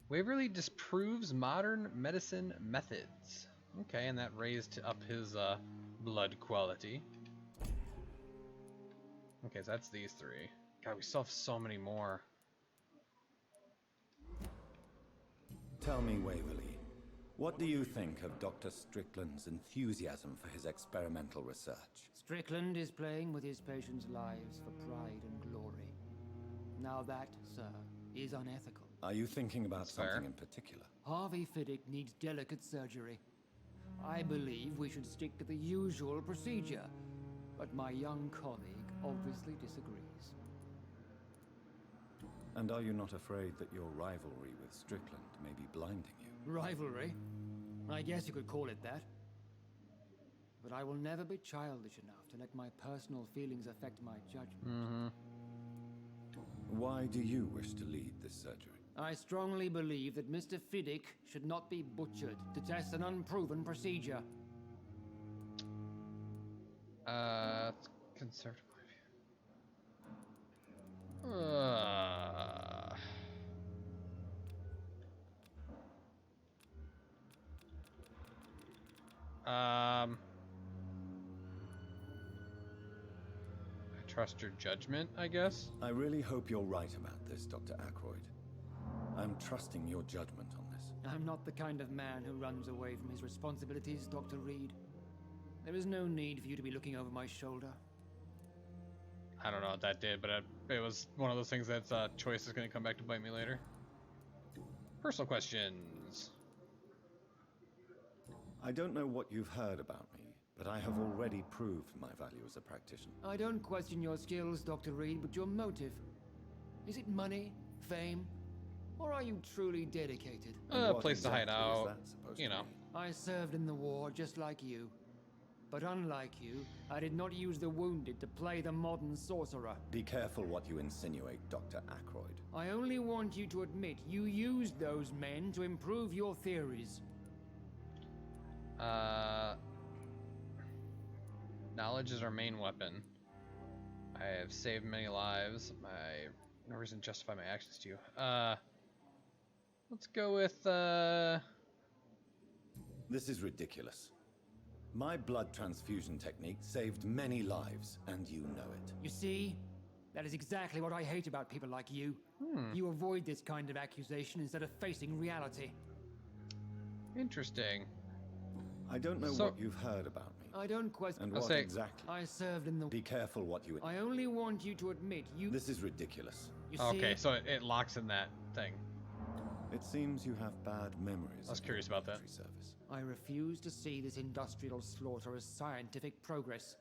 Waverley disproves modern medicine methods. Okay, and that raised up his blood quality. Okay, so that's these 3. God, we still have so many more. Tell me, Waverley, what do you think of Dr. Strickland's enthusiasm for his experimental research? Strickland is playing with his patients' lives for pride and glory. Now that, sir, is unethical. Are you thinking about That's fair. something in particular? Harvey Fiddick needs delicate surgery. I believe we should stick to the usual procedure, but my young colleague obviously disagrees. And are you not afraid that your rivalry with Strickland may be blinding you? Rivalry? I guess you could call it that. But I will never be childish enough to let my personal feelings affect my judgment. Why do you wish to lead this surgery? I strongly believe that Mr. Fiddick should not be butchered to test an unproven procedure. Conservative point of view. I trust your judgment, I guess. I really hope you're right about this, Dr. Ackroyd. I'm trusting your judgment on this. I'm not the kind of man who runs away from his responsibilities, Dr. Reid. There is no need for you to be looking over my shoulder. I don't know what that did, but it was one of those things that's a choice is going to come back to bite me later. Personal questions. I don't know what you've heard about me, but I have already proved my value as a practitioner. I don't question your skills, Dr. Reid, but your motive. Is it money, fame, or are you truly dedicated? A place to hide out, you know. I served in the war just like you. But unlike you, I did not use the wounded to play the modern sorcerer. Be careful what you insinuate, Dr. Ackroyd. I only want you to admit you used those men to improve your theories. Knowledge is our main weapon. I have saved many lives. No reason to justify my actions to you. Let's go with, This is ridiculous. My blood transfusion technique saved many lives, and you know it. You see? That is exactly what I hate about people like you. You avoid this kind of accusation instead of facing reality. Interesting. I don't know what you've heard about me. I don't question. And what exactly? I served in the... Be careful what you... I only want you to admit you... This is ridiculous. You see? Okay, so it locks in that thing. It seems you have bad memories. I was curious about that. Service. I refuse to see this industrial slaughter as scientific progress.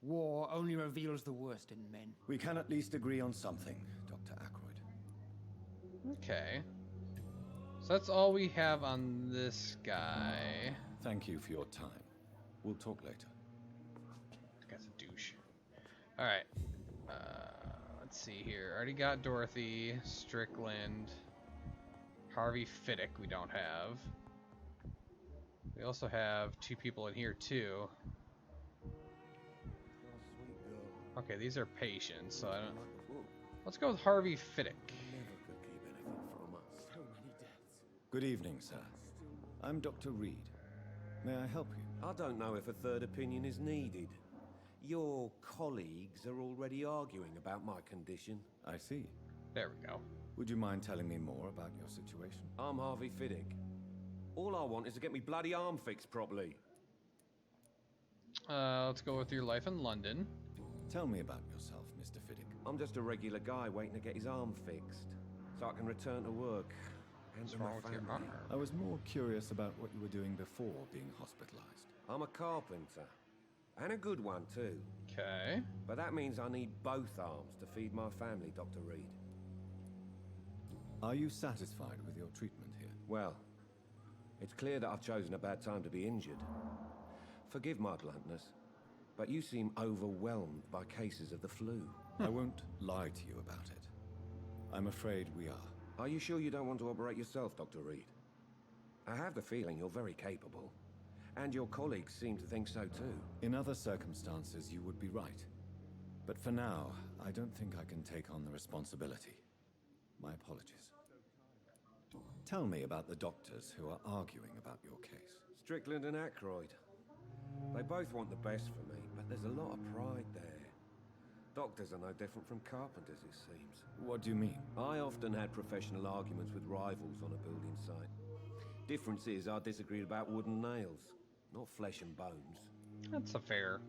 War only reveals the worst in men. We can at least agree on something, Dr. Ackroyd. Okay. So that's all we have on this guy. Thank you for your time. We'll talk later. This guy's a douche. Alright. Let's see here. Already got Dorothy, Strickland, Harvey Fiddick we don't have. We also have two people in here too. Okay, these are patients, so I don't... Let's go with Harvey Fiddick. Good evening, sir. I'm Dr. Reid. May I help you? I don't know if a third opinion is needed. Your colleagues are already arguing about my condition. I see. There we go. Would you mind telling me more about your situation? I'm Harvey Fiddick. All I want is to get me bloody arm fixed properly. Let's go with your life in London. Tell me about yourself, Mr. Fiddick. I'm just a regular guy waiting to get his arm fixed, so I can return to work. What's wrong with your arm? I was more curious about what you were doing before being hospitalized. I'm a carpenter. And a good one, too. Okay. But that means I need both arms to feed my family, Dr. Reid. Are you satisfied with your treatment here? Well, it's clear that I've chosen a bad time to be injured. Forgive my bluntness, but you seem overwhelmed by cases of the flu. I won't lie to you about it. I'm afraid we are. Are you sure you don't want to operate yourself, Dr. Reid? I have the feeling you're very capable. And your colleagues seem to think so too. In other circumstances, you would be right. But for now, I don't think I can take on the responsibility. My apologies. Tell me about the doctors who are arguing about your case. Strickland and Ackroyd. They both want the best for me, but there's a lot of pride there. Doctors are no different from carpenters, it seems. What do you mean? I often had professional arguments with rivals on a building site. Difference is I disagreed about wooden nails, not flesh and bones. That's a fair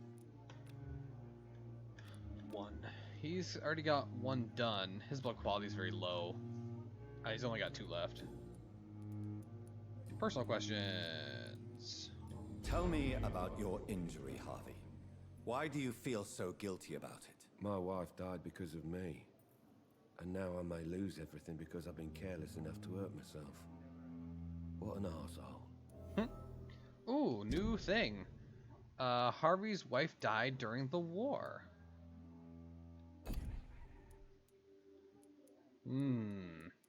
one. He's already got one done. His blood quality is very low. He's only got two left. Personal questions. Tell me about your injury, Harvey. Why do you feel so guilty about it? My wife died because of me. And now I may lose everything because I've been careless enough to hurt myself. What an arsehole. Ooh, new thing. Harvey's wife died during the war.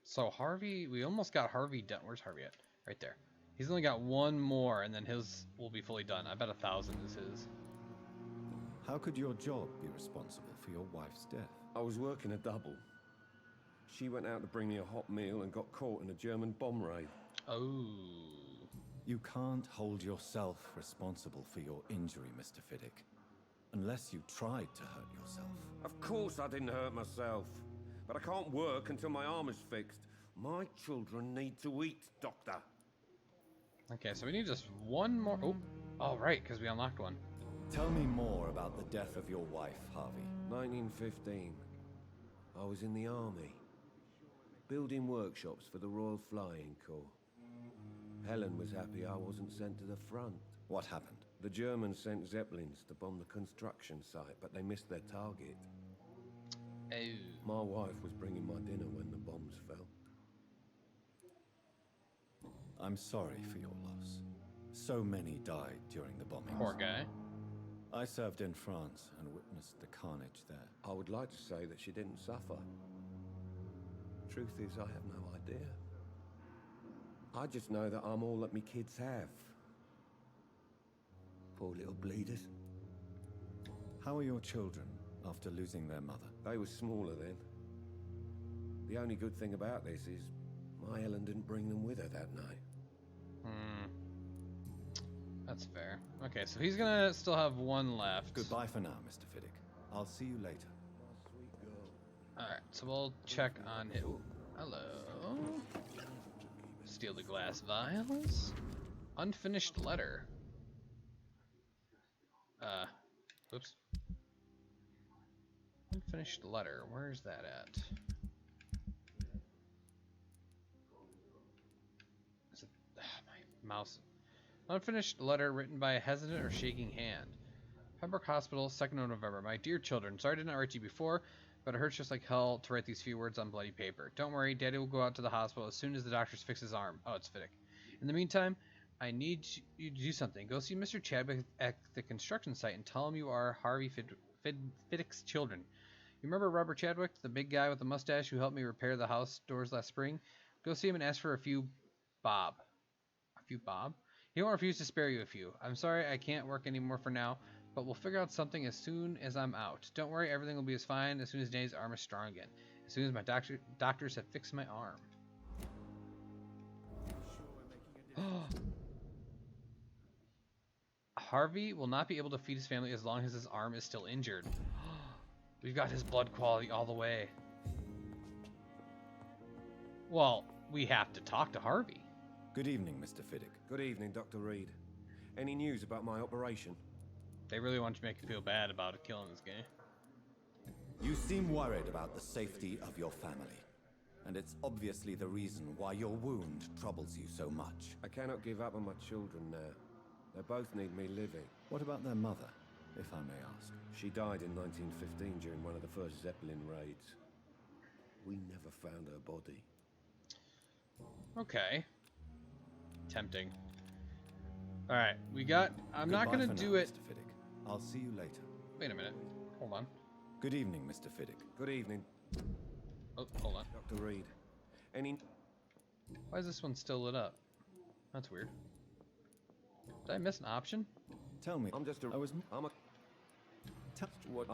So Harvey, we almost got Harvey done. Where's Harvey at? Right there. He's only got one more, and then his will be fully done. I bet 1,000 is his. How could your job be responsible for your wife's death? I was working a double. She went out to bring me a hot meal and got caught in a German bomb raid. Oh. You can't hold yourself responsible for your injury, Mr. Fiddick. Unless you tried to hurt yourself. Of course I didn't hurt myself. But I can't work until my arm is fixed. My children need to eat, Doctor. Okay, so we need just one more. Oh, all right, because we unlocked one. Tell me more about the death of your wife, Harvey. 1915. I was in the army. Building workshops for the Royal Flying Corps. Helen was happy I wasn't sent to the front. What happened? The Germans sent Zeppelins to bomb the construction site, but they missed their target. Oh. My wife was bringing my dinner when the bombs fell. I'm sorry for your loss. So many died during the bombings. Poor guy. I served in France and witnessed the carnage there. I would like to say that she didn't suffer. Truth is, I have no idea. I just know that I'm all that me kids have. Poor little bleeders. How are your children after losing their mother? They were smaller then. The only good thing about this is my Helen didn't bring them with her that night. That's fair. Okay, so he's gonna still have one left. Goodbye for now, Mr. Fiddick. I'll see you later. Alright, so we'll check on him. Ooh, hello. Steal the glass vials. Unfinished letter. Oops. Unfinished letter. Where's that at? Is it my mouse? Unfinished letter written by a hesitant or shaking hand. Pembroke Hospital, 2nd of November. My dear children, sorry I did not write to you before, but it hurts just like hell to write these few words on bloody paper. Don't worry, Daddy will go out to the hospital as soon as the doctors fix his arm. Oh, it's Fiddick. In the meantime, I need you to do something. Go see Mr. Chadwick at the construction site and tell him you are Harvey Fiddick's children. You remember Robert Chadwick, the big guy with the mustache who helped me repair the house doors last spring? Go see him and ask for a few bob. A few bob? He won't refuse to spare you a few. I'm sorry I can't work anymore for now, but we'll figure out something as soon as I'm out. Don't worry, everything will be as fine as soon as Danny's arm is strong again. As soon as my doctors have fixed my arm. Harvey will not be able to feed his family as long as his arm is still injured. We've got his blood quality all the way. Well, we have to talk to Harvey. Good evening, Mr. Fiddick. Good evening, Dr. Reid. Any news about my operation? They really want to make you feel bad about killing this guy. You seem worried about the safety of your family. And it's obviously the reason why your wound troubles you so much. I cannot give up on my children now. They both need me living. What about their mother, if I may ask? She died in 1915 during one of the first Zeppelin raids. We never found her body. Okay. Tempting. Alright, we got... I'm not gonna do it... Mr. Fiddick. I'll see you later. Wait a minute. Hold on. Good evening, Mr. Fiddick. Good evening. Oh, hold on. Dr. Reid. Any... Why is this one still lit up? That's weird. Did I miss an option? Tell me. I'm just a... I'm a... What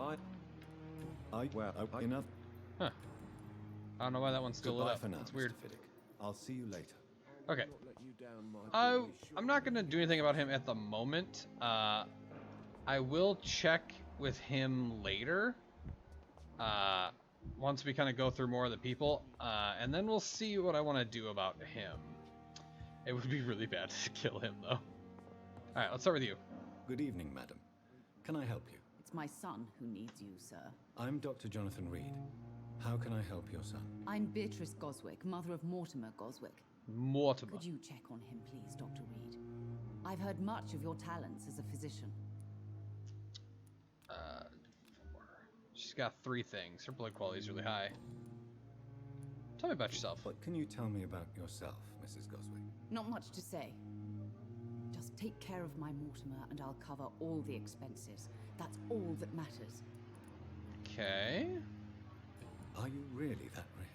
enough. Huh. I don't know why that one's still lit up. For now, That's weird. Mr. Fiddick. I'll see you later. Okay. I'm not gonna do anything about him at the moment. I will check with him later. Once we kind of go through more of the people, and then we'll see what I want to do about him. It would be really bad to kill him, though. All right, let's start with you. Good evening, madam. Can I help you? It's my son who needs you, sir. I'm Dr. Jonathan Reid. How can I help your son? I'm Beatrice Goswick, mother of Mortimer Goswick. Mortimer. Could you check on him, please, Dr. Reid? I've heard much of your talents as a physician. Four. She's got 3 things. Her blood quality is really high. Tell me about yourself. What can you tell me about yourself, Mrs. Goswick? Not much to say. Just take care of my Mortimer and I'll cover all the expenses. That's all that matters. Okay. Are you really that rich?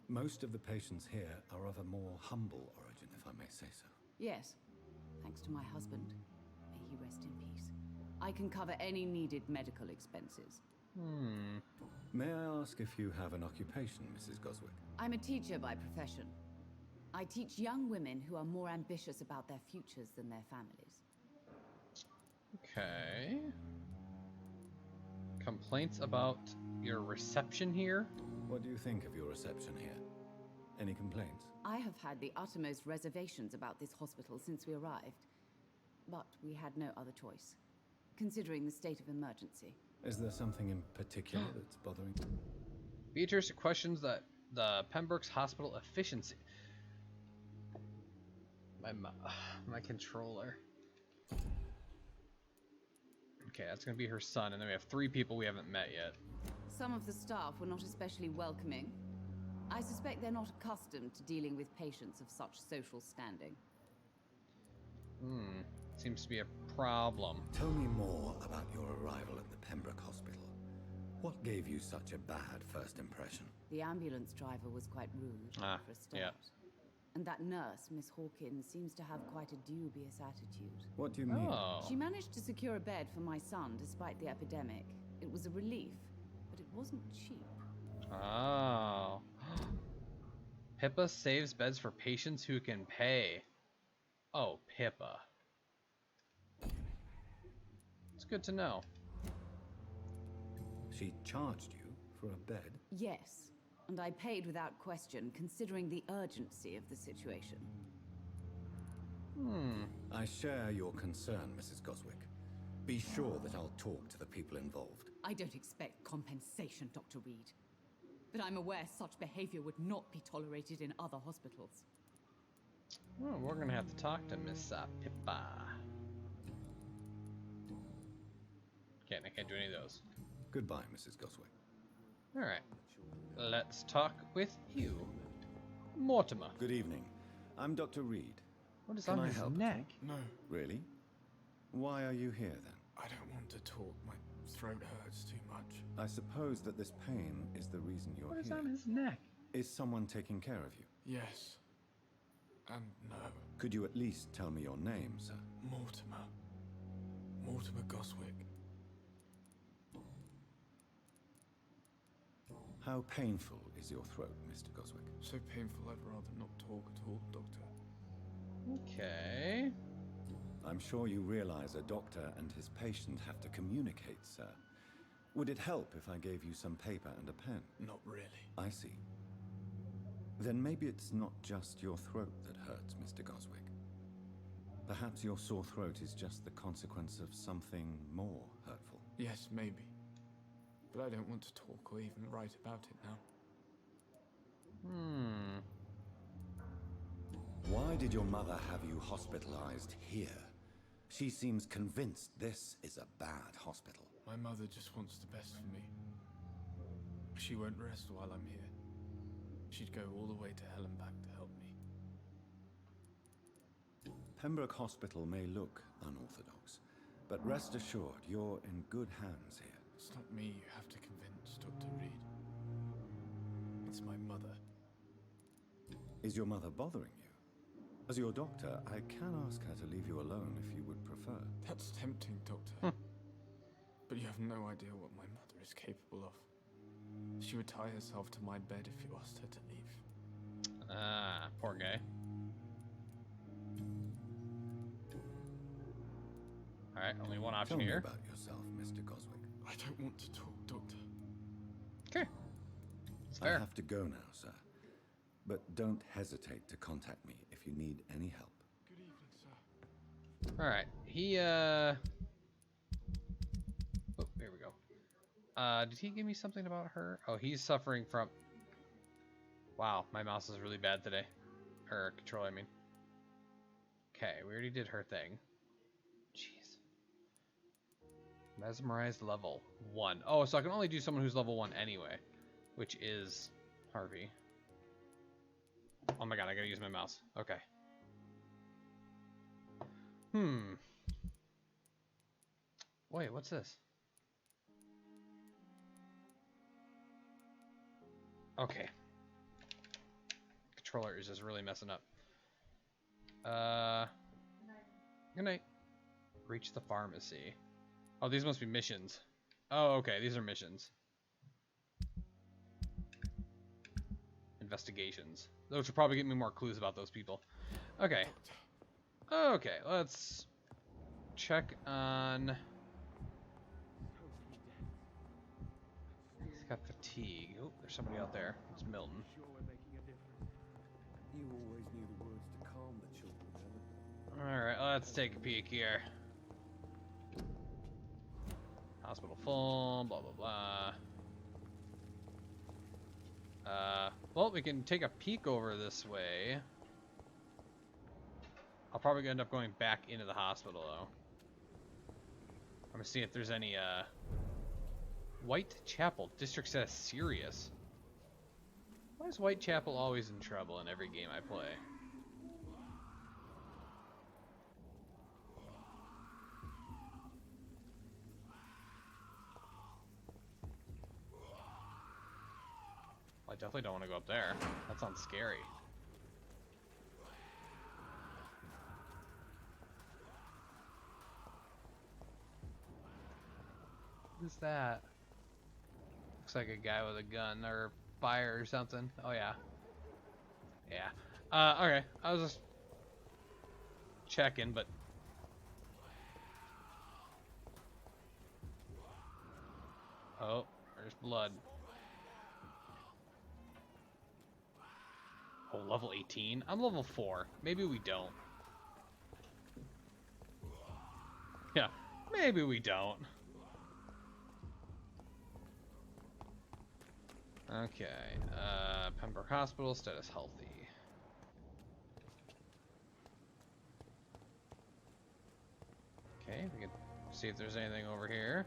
Most of the patients here are of a more humble origin, if I may say so. Yes, thanks to my husband. May he rest in peace. I can cover any needed medical expenses. May I ask if you have an occupation, Mrs. Goswick? I'm a teacher by profession. I teach young women who are more ambitious about their futures than their families. Okay. Complaints about your reception here? What do you think of your reception here? Any complaints? I have had the uttermost reservations about this hospital since we arrived. But we had no other choice, considering the state of emergency. Is there something in particular that's bothering you? Beatrice questions the Pembroke's hospital efficiency. My controller. Okay, that's gonna be her son, and then we have 3 people we haven't met yet. Some of the staff were not especially welcoming. I suspect they're not accustomed to dealing with patients of such social standing. Seems to be a problem. Tell me more about your arrival at the Pembroke Hospital. What gave you such a bad first impression? The ambulance driver was quite rude, for a start. Yeah. And that nurse, Miss Hawkins, seems to have quite a dubious attitude. What do you mean? She managed to secure a bed for my son despite the epidemic. It was a relief, but it wasn't cheap. Oh. Pippa saves beds for patients who can pay. Oh, Pippa. It's good to know. She charged you for a bed? Yes, and I paid without question, considering the urgency of the situation. I share your concern, Mrs. Goswick. Be sure that I'll talk to the people involved. I don't expect compensation, Dr. Reid. But I'm aware such behavior would not be tolerated in other hospitals. Well, we're gonna have to talk to Miss Pippa. Can't, I can't do any of those. Goodbye, Mrs. Goswick. Alright. Let's talk with you. Mortimer. Good evening. I'm Dr. Reid. What is Can on I his help? neck? No, Really? Why are you here then? I don't want to talk. My throat hurts too much. I suppose that this pain is the reason you're What is here. on his neck? Is someone taking care of you? Yes. And no. Could you at least tell me your name, sir? Mortimer. Mortimer Goswick. How painful is your throat, Mr. Goswick? So painful I'd rather not talk at all, Doctor. Okay. I'm sure you realize a doctor and his patient have to communicate, sir. Would it help if I gave you some paper and a pen? Not really. I see. Then maybe it's not just your throat that hurts, Mr. Goswick. Perhaps your sore throat is just the consequence of something more hurtful. Yes, maybe. But I don't want to talk or even write about it now. Why did your mother have you hospitalized here? She seems convinced this is a bad hospital. My mother just wants the best for me. She won't rest while I'm here. She'd go all the way to hell and back to help me. Pembroke Hospital may look unorthodox, but rest assured you're in good hands here. It's not me you have to convince, Dr. Reid. It's my mother. Is your mother bothering you? As your doctor, I can ask her to leave you alone if you would prefer. That's tempting, Doctor. But you have no idea what my mother is capable of. She would tie herself to my bed if you asked her to leave. Ah, poor guy. Alright, only one option Tell here. me about yourself, Mr. Goswick. I don't want to talk, Doctor. Okay. It's fair. I have to go now, sir. But don't hesitate to contact me if you need any help. Good evening, sir. Alright, he, Oh, there we go. Did he give me something about her? Oh, he's suffering from... Wow, my mouse is really bad today. Or control, I mean. Okay, we already did her thing. Jeez. Mesmerized level 1. Oh, so I can only do someone who's level 1 anyway, which is Harvey. Oh my god, I gotta use my mouse. Okay. Wait, what's this? Okay. Controller is just really messing up. Good night. Reach the pharmacy. Oh, these must be missions. Oh, okay, these are missions. Investigations. Those will probably give me more clues about those people. Okay. Okay, let's check on... He's got fatigue. Oh, there's somebody out there. It's Milton. You always knew the words to calm the children, Helen. Alright, let's take a peek here. Hospital full, blah, blah, blah. Well, we can take a peek over this way. I'll probably end up going back into the hospital, though. I'm gonna see if there's any, Whitechapel. District says serious. Why is Whitechapel always in trouble in every game I play? Well, I definitely don't want to go up there. That sounds scary. What is that? Looks like a guy with a gun or fire or something. Oh yeah. Yeah. Okay. I was just checking, but oh, there's blood. Oh, level 18? I'm level 4. Maybe we don't. Yeah, maybe we don't. Okay, Pembroke Hospital, status healthy. Okay, we can see if there's anything over here.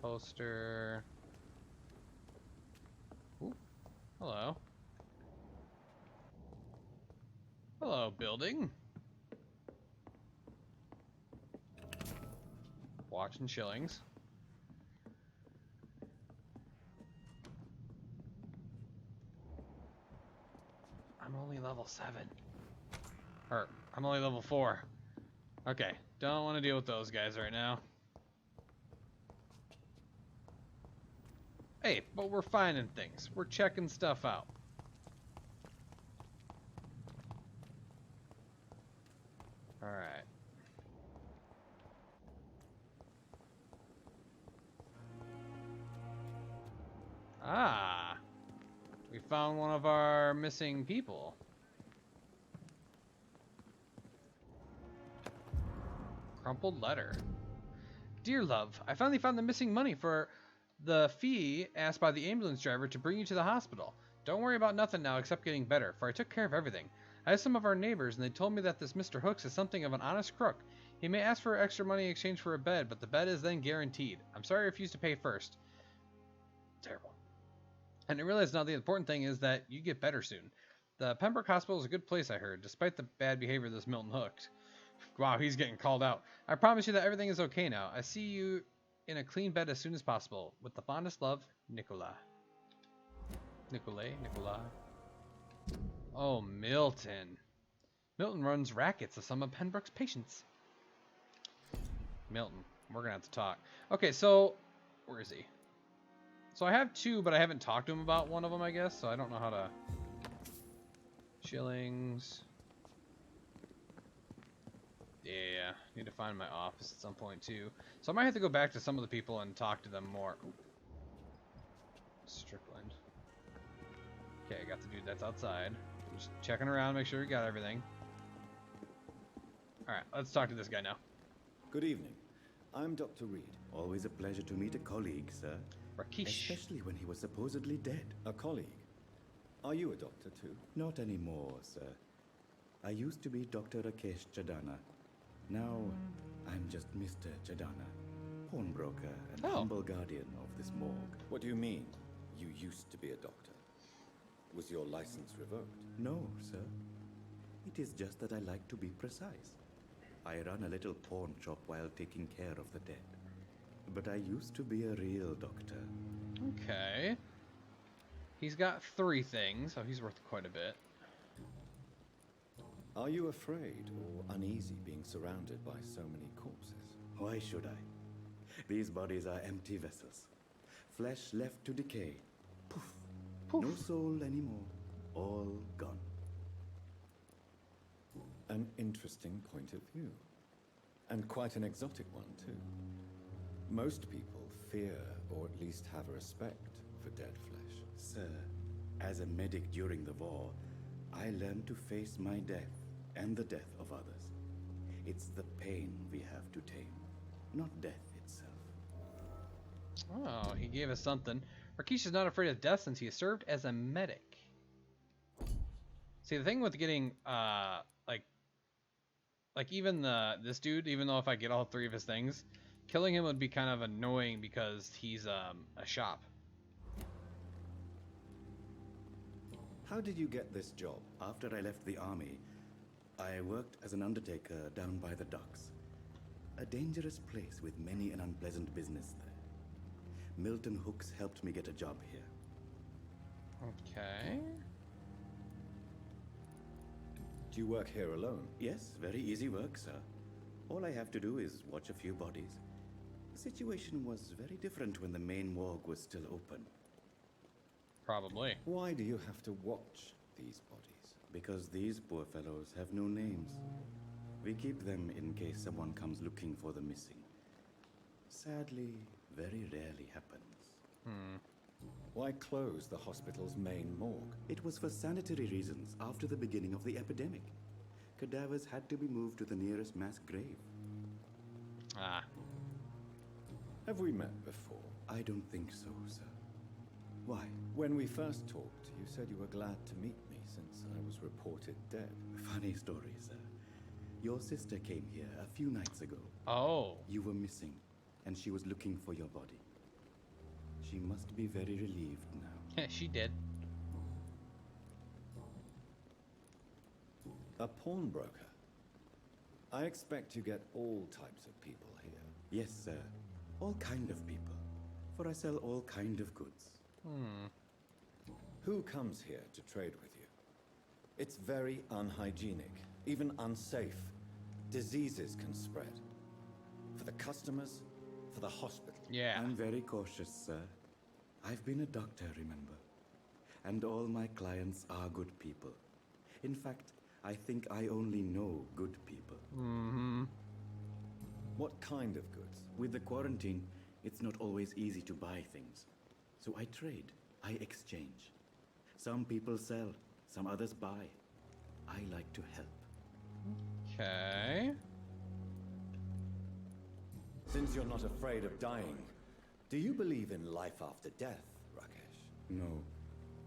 Poster. Ooh, hello. Hello, building. Watch and shillings. I'm only level 7. Or, I'm only level 4. Okay, don't want to deal with those guys right now. Hey, but we're finding things. We're checking stuff out. Alright. Ah, we found one of our missing people. Crumpled letter. Dear love, I finally found the missing money for the fee asked by the ambulance driver to bring you to the hospital. Don't worry about nothing now except getting better, for I took care of everything. I asked some of our neighbors and they told me that this Mr. Hooks is something of an honest crook. He may ask for extra money in exchange for a bed, but the bed is then guaranteed. I'm sorry I refused to pay first. Terrible. And I realize now the important thing is that you get better soon. The Pembroke Hospital is a good place, I heard, despite the bad behavior of this Milton Hooks. Wow, he's getting called out. I promise you that everything is okay now. I see you in a clean bed as soon as possible. With the fondest love, Nicola. Nicolay? Oh, Milton. Milton runs rackets of some of Pembroke's patients. Milton, we're going to have to talk. Okay, so, where is he? So I have 2, but I haven't talked to him about one of them, I guess, so I don't know how to... Shillings. Yeah, need to find my office at some point, too. So I might have to go back to some of the people and talk to them more. Ooh. Strickland. Okay, I got the dude that's outside. Just checking around, make sure we got everything. Alright, let's talk to this guy now. Good evening. I'm Dr. Reid. Always a pleasure to meet a colleague, sir. Rakesh. Especially when he was supposedly dead. A colleague? Are you a doctor too? Not anymore, sir. I used to be Dr. Rakesh Chadana. Now, I'm just Mr. Chadana, pawnbroker and humble guardian of this morgue. What do you mean, you used to be a doctor? Was your license revoked? No, sir. It is just that I like to be precise. I run a little pawn shop while taking care of the dead. But I used to be a real doctor. Okay. He's got 3 things, so he's worth quite a bit. Are you afraid or uneasy being surrounded by so many corpses? Why should I? These bodies are empty vessels. Flesh left to decay. Poof. Poof. No soul anymore. All gone. An interesting point of view. And quite an exotic one, too. Most people fear, or at least have a respect, for dead flesh. Sir, as a medic during the war, I learned to face my death and the death of others. It's the pain we have to tame, not death itself. Oh, he gave us something. Rakesh is not afraid of death since he has served as a medic. See, the thing with getting, like even this dude, even though if I get all 3 of his things, killing him would be kind of annoying because he's a shop. How did you get this job? After I left the army, I worked as an undertaker down by the docks. A dangerous place with many an unpleasant business there. Milton Hooks helped me get a job here. Okay. Do you work here alone? Yes, very easy work, sir. All I have to do is watch a few bodies. The situation was very different when the main morgue was still open. Probably. Why do you have to watch these bodies? Because these poor fellows have no names. We keep them in case someone comes looking for the missing. Sadly, very rarely happens. Why close the hospital's main morgue? It was for sanitary reasons after the beginning of the epidemic. Cadavers had to be moved to the nearest mass grave. Ah. Have we met before? I don't think so, sir. Why? When we first talked, you said you were glad to meet me since I was reported dead. Funny story, sir. Your sister came here a few nights ago. Oh. You were missing, and she was looking for your body. She must be very relieved now. She did. A pawnbroker? I expect you get all types of people here. Yes, sir. All kind of people. For I sell all kind of goods. Who comes here to trade with you? It's very unhygienic, even unsafe. Diseases can spread. For the customers, for the hospital. Yeah. I'm very cautious, sir. I've been a doctor, remember? And all my clients are good people. In fact, I think I only know good people. What kind of goods? With the quarantine, it's not always easy to buy things. So I trade, I exchange. Some people sell, some others buy. I like to help. Okay. Since you're not afraid of dying, do you believe in life after death, Rakesh? No,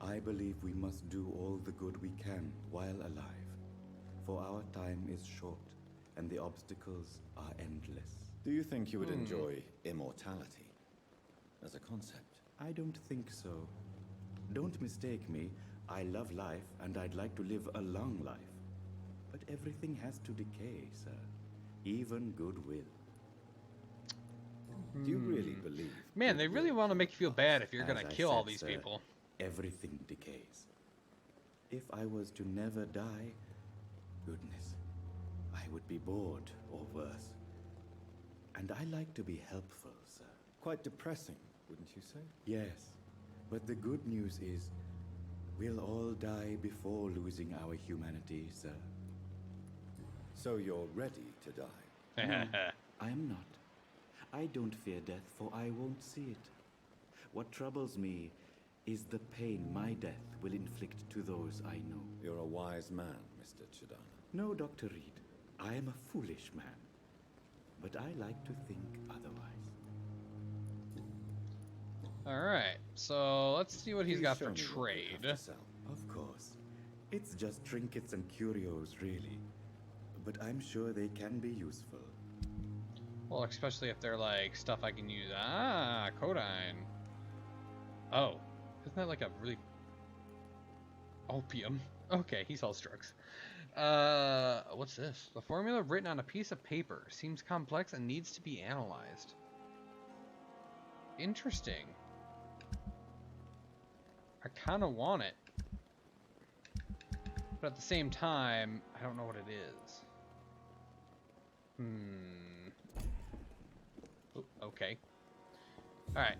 I believe we must do all the good we can while alive. For our time is short, and the obstacles are endless. Do you think you would enjoy immortality as a concept? I don't think so. Don't mistake me. I love life, and I'd like to live a long life. But everything has to decay, sir. Even goodwill. Do you really believe? Man, they really want to make you feel bad if you're gonna kill all these sir, people. Everything decays. If I was to never die, goodness, I would be bored or worse. And I like to be helpful, sir. Quite depressing, wouldn't you say? Yes, but the good news is we'll all die before losing our humanity, sir. So you're ready to die? No, I am not. I don't fear death, for I won't see it. What troubles me is the pain my death will inflict to those I know. You're a wise man, Mr. Chadana. No, Dr. Reid. I am a foolish man. But I like to think otherwise. Alright, so let's see what he's got for trade. Of course. It's just trinkets and curios, really. But I'm sure they can be useful. Well, especially if they're like stuff I can use. Ah, codeine. Oh, isn't that like a really opium? Okay, he sells drugs. What's this? The formula written on a piece of paper seems complex and needs to be analyzed. Interesting. I kind of want it, but at the same time, I don't know what it is. Oh, okay. All right.